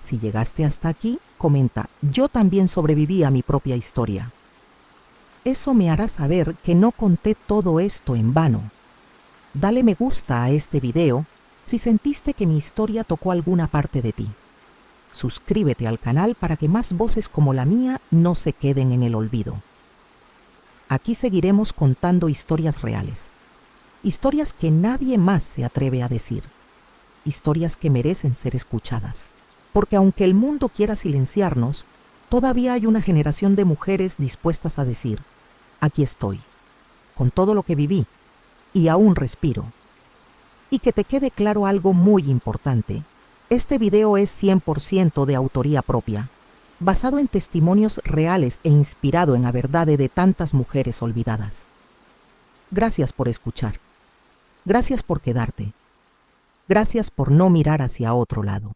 Si llegaste hasta aquí, comenta: yo también sobreviví a mi propia historia. Eso me hará saber que no conté todo esto en vano. Dale me gusta a este video si sentiste que mi historia tocó alguna parte de ti. Suscríbete al canal para que más voces como la mía no se queden en el olvido. Aquí seguiremos contando historias reales, historias que nadie más se atreve a decir, historias que merecen ser escuchadas, porque aunque el mundo quiera silenciarnos, todavía hay una generación de mujeres dispuestas a decir: aquí estoy, con todo lo que viví, y aún respiro. Y que te quede claro algo muy importante: este video es 100% de autoría propia, basado en testimonios reales e inspirado en la verdad de tantas mujeres olvidadas. Gracias por escuchar. Gracias por quedarte. Gracias por no mirar hacia otro lado.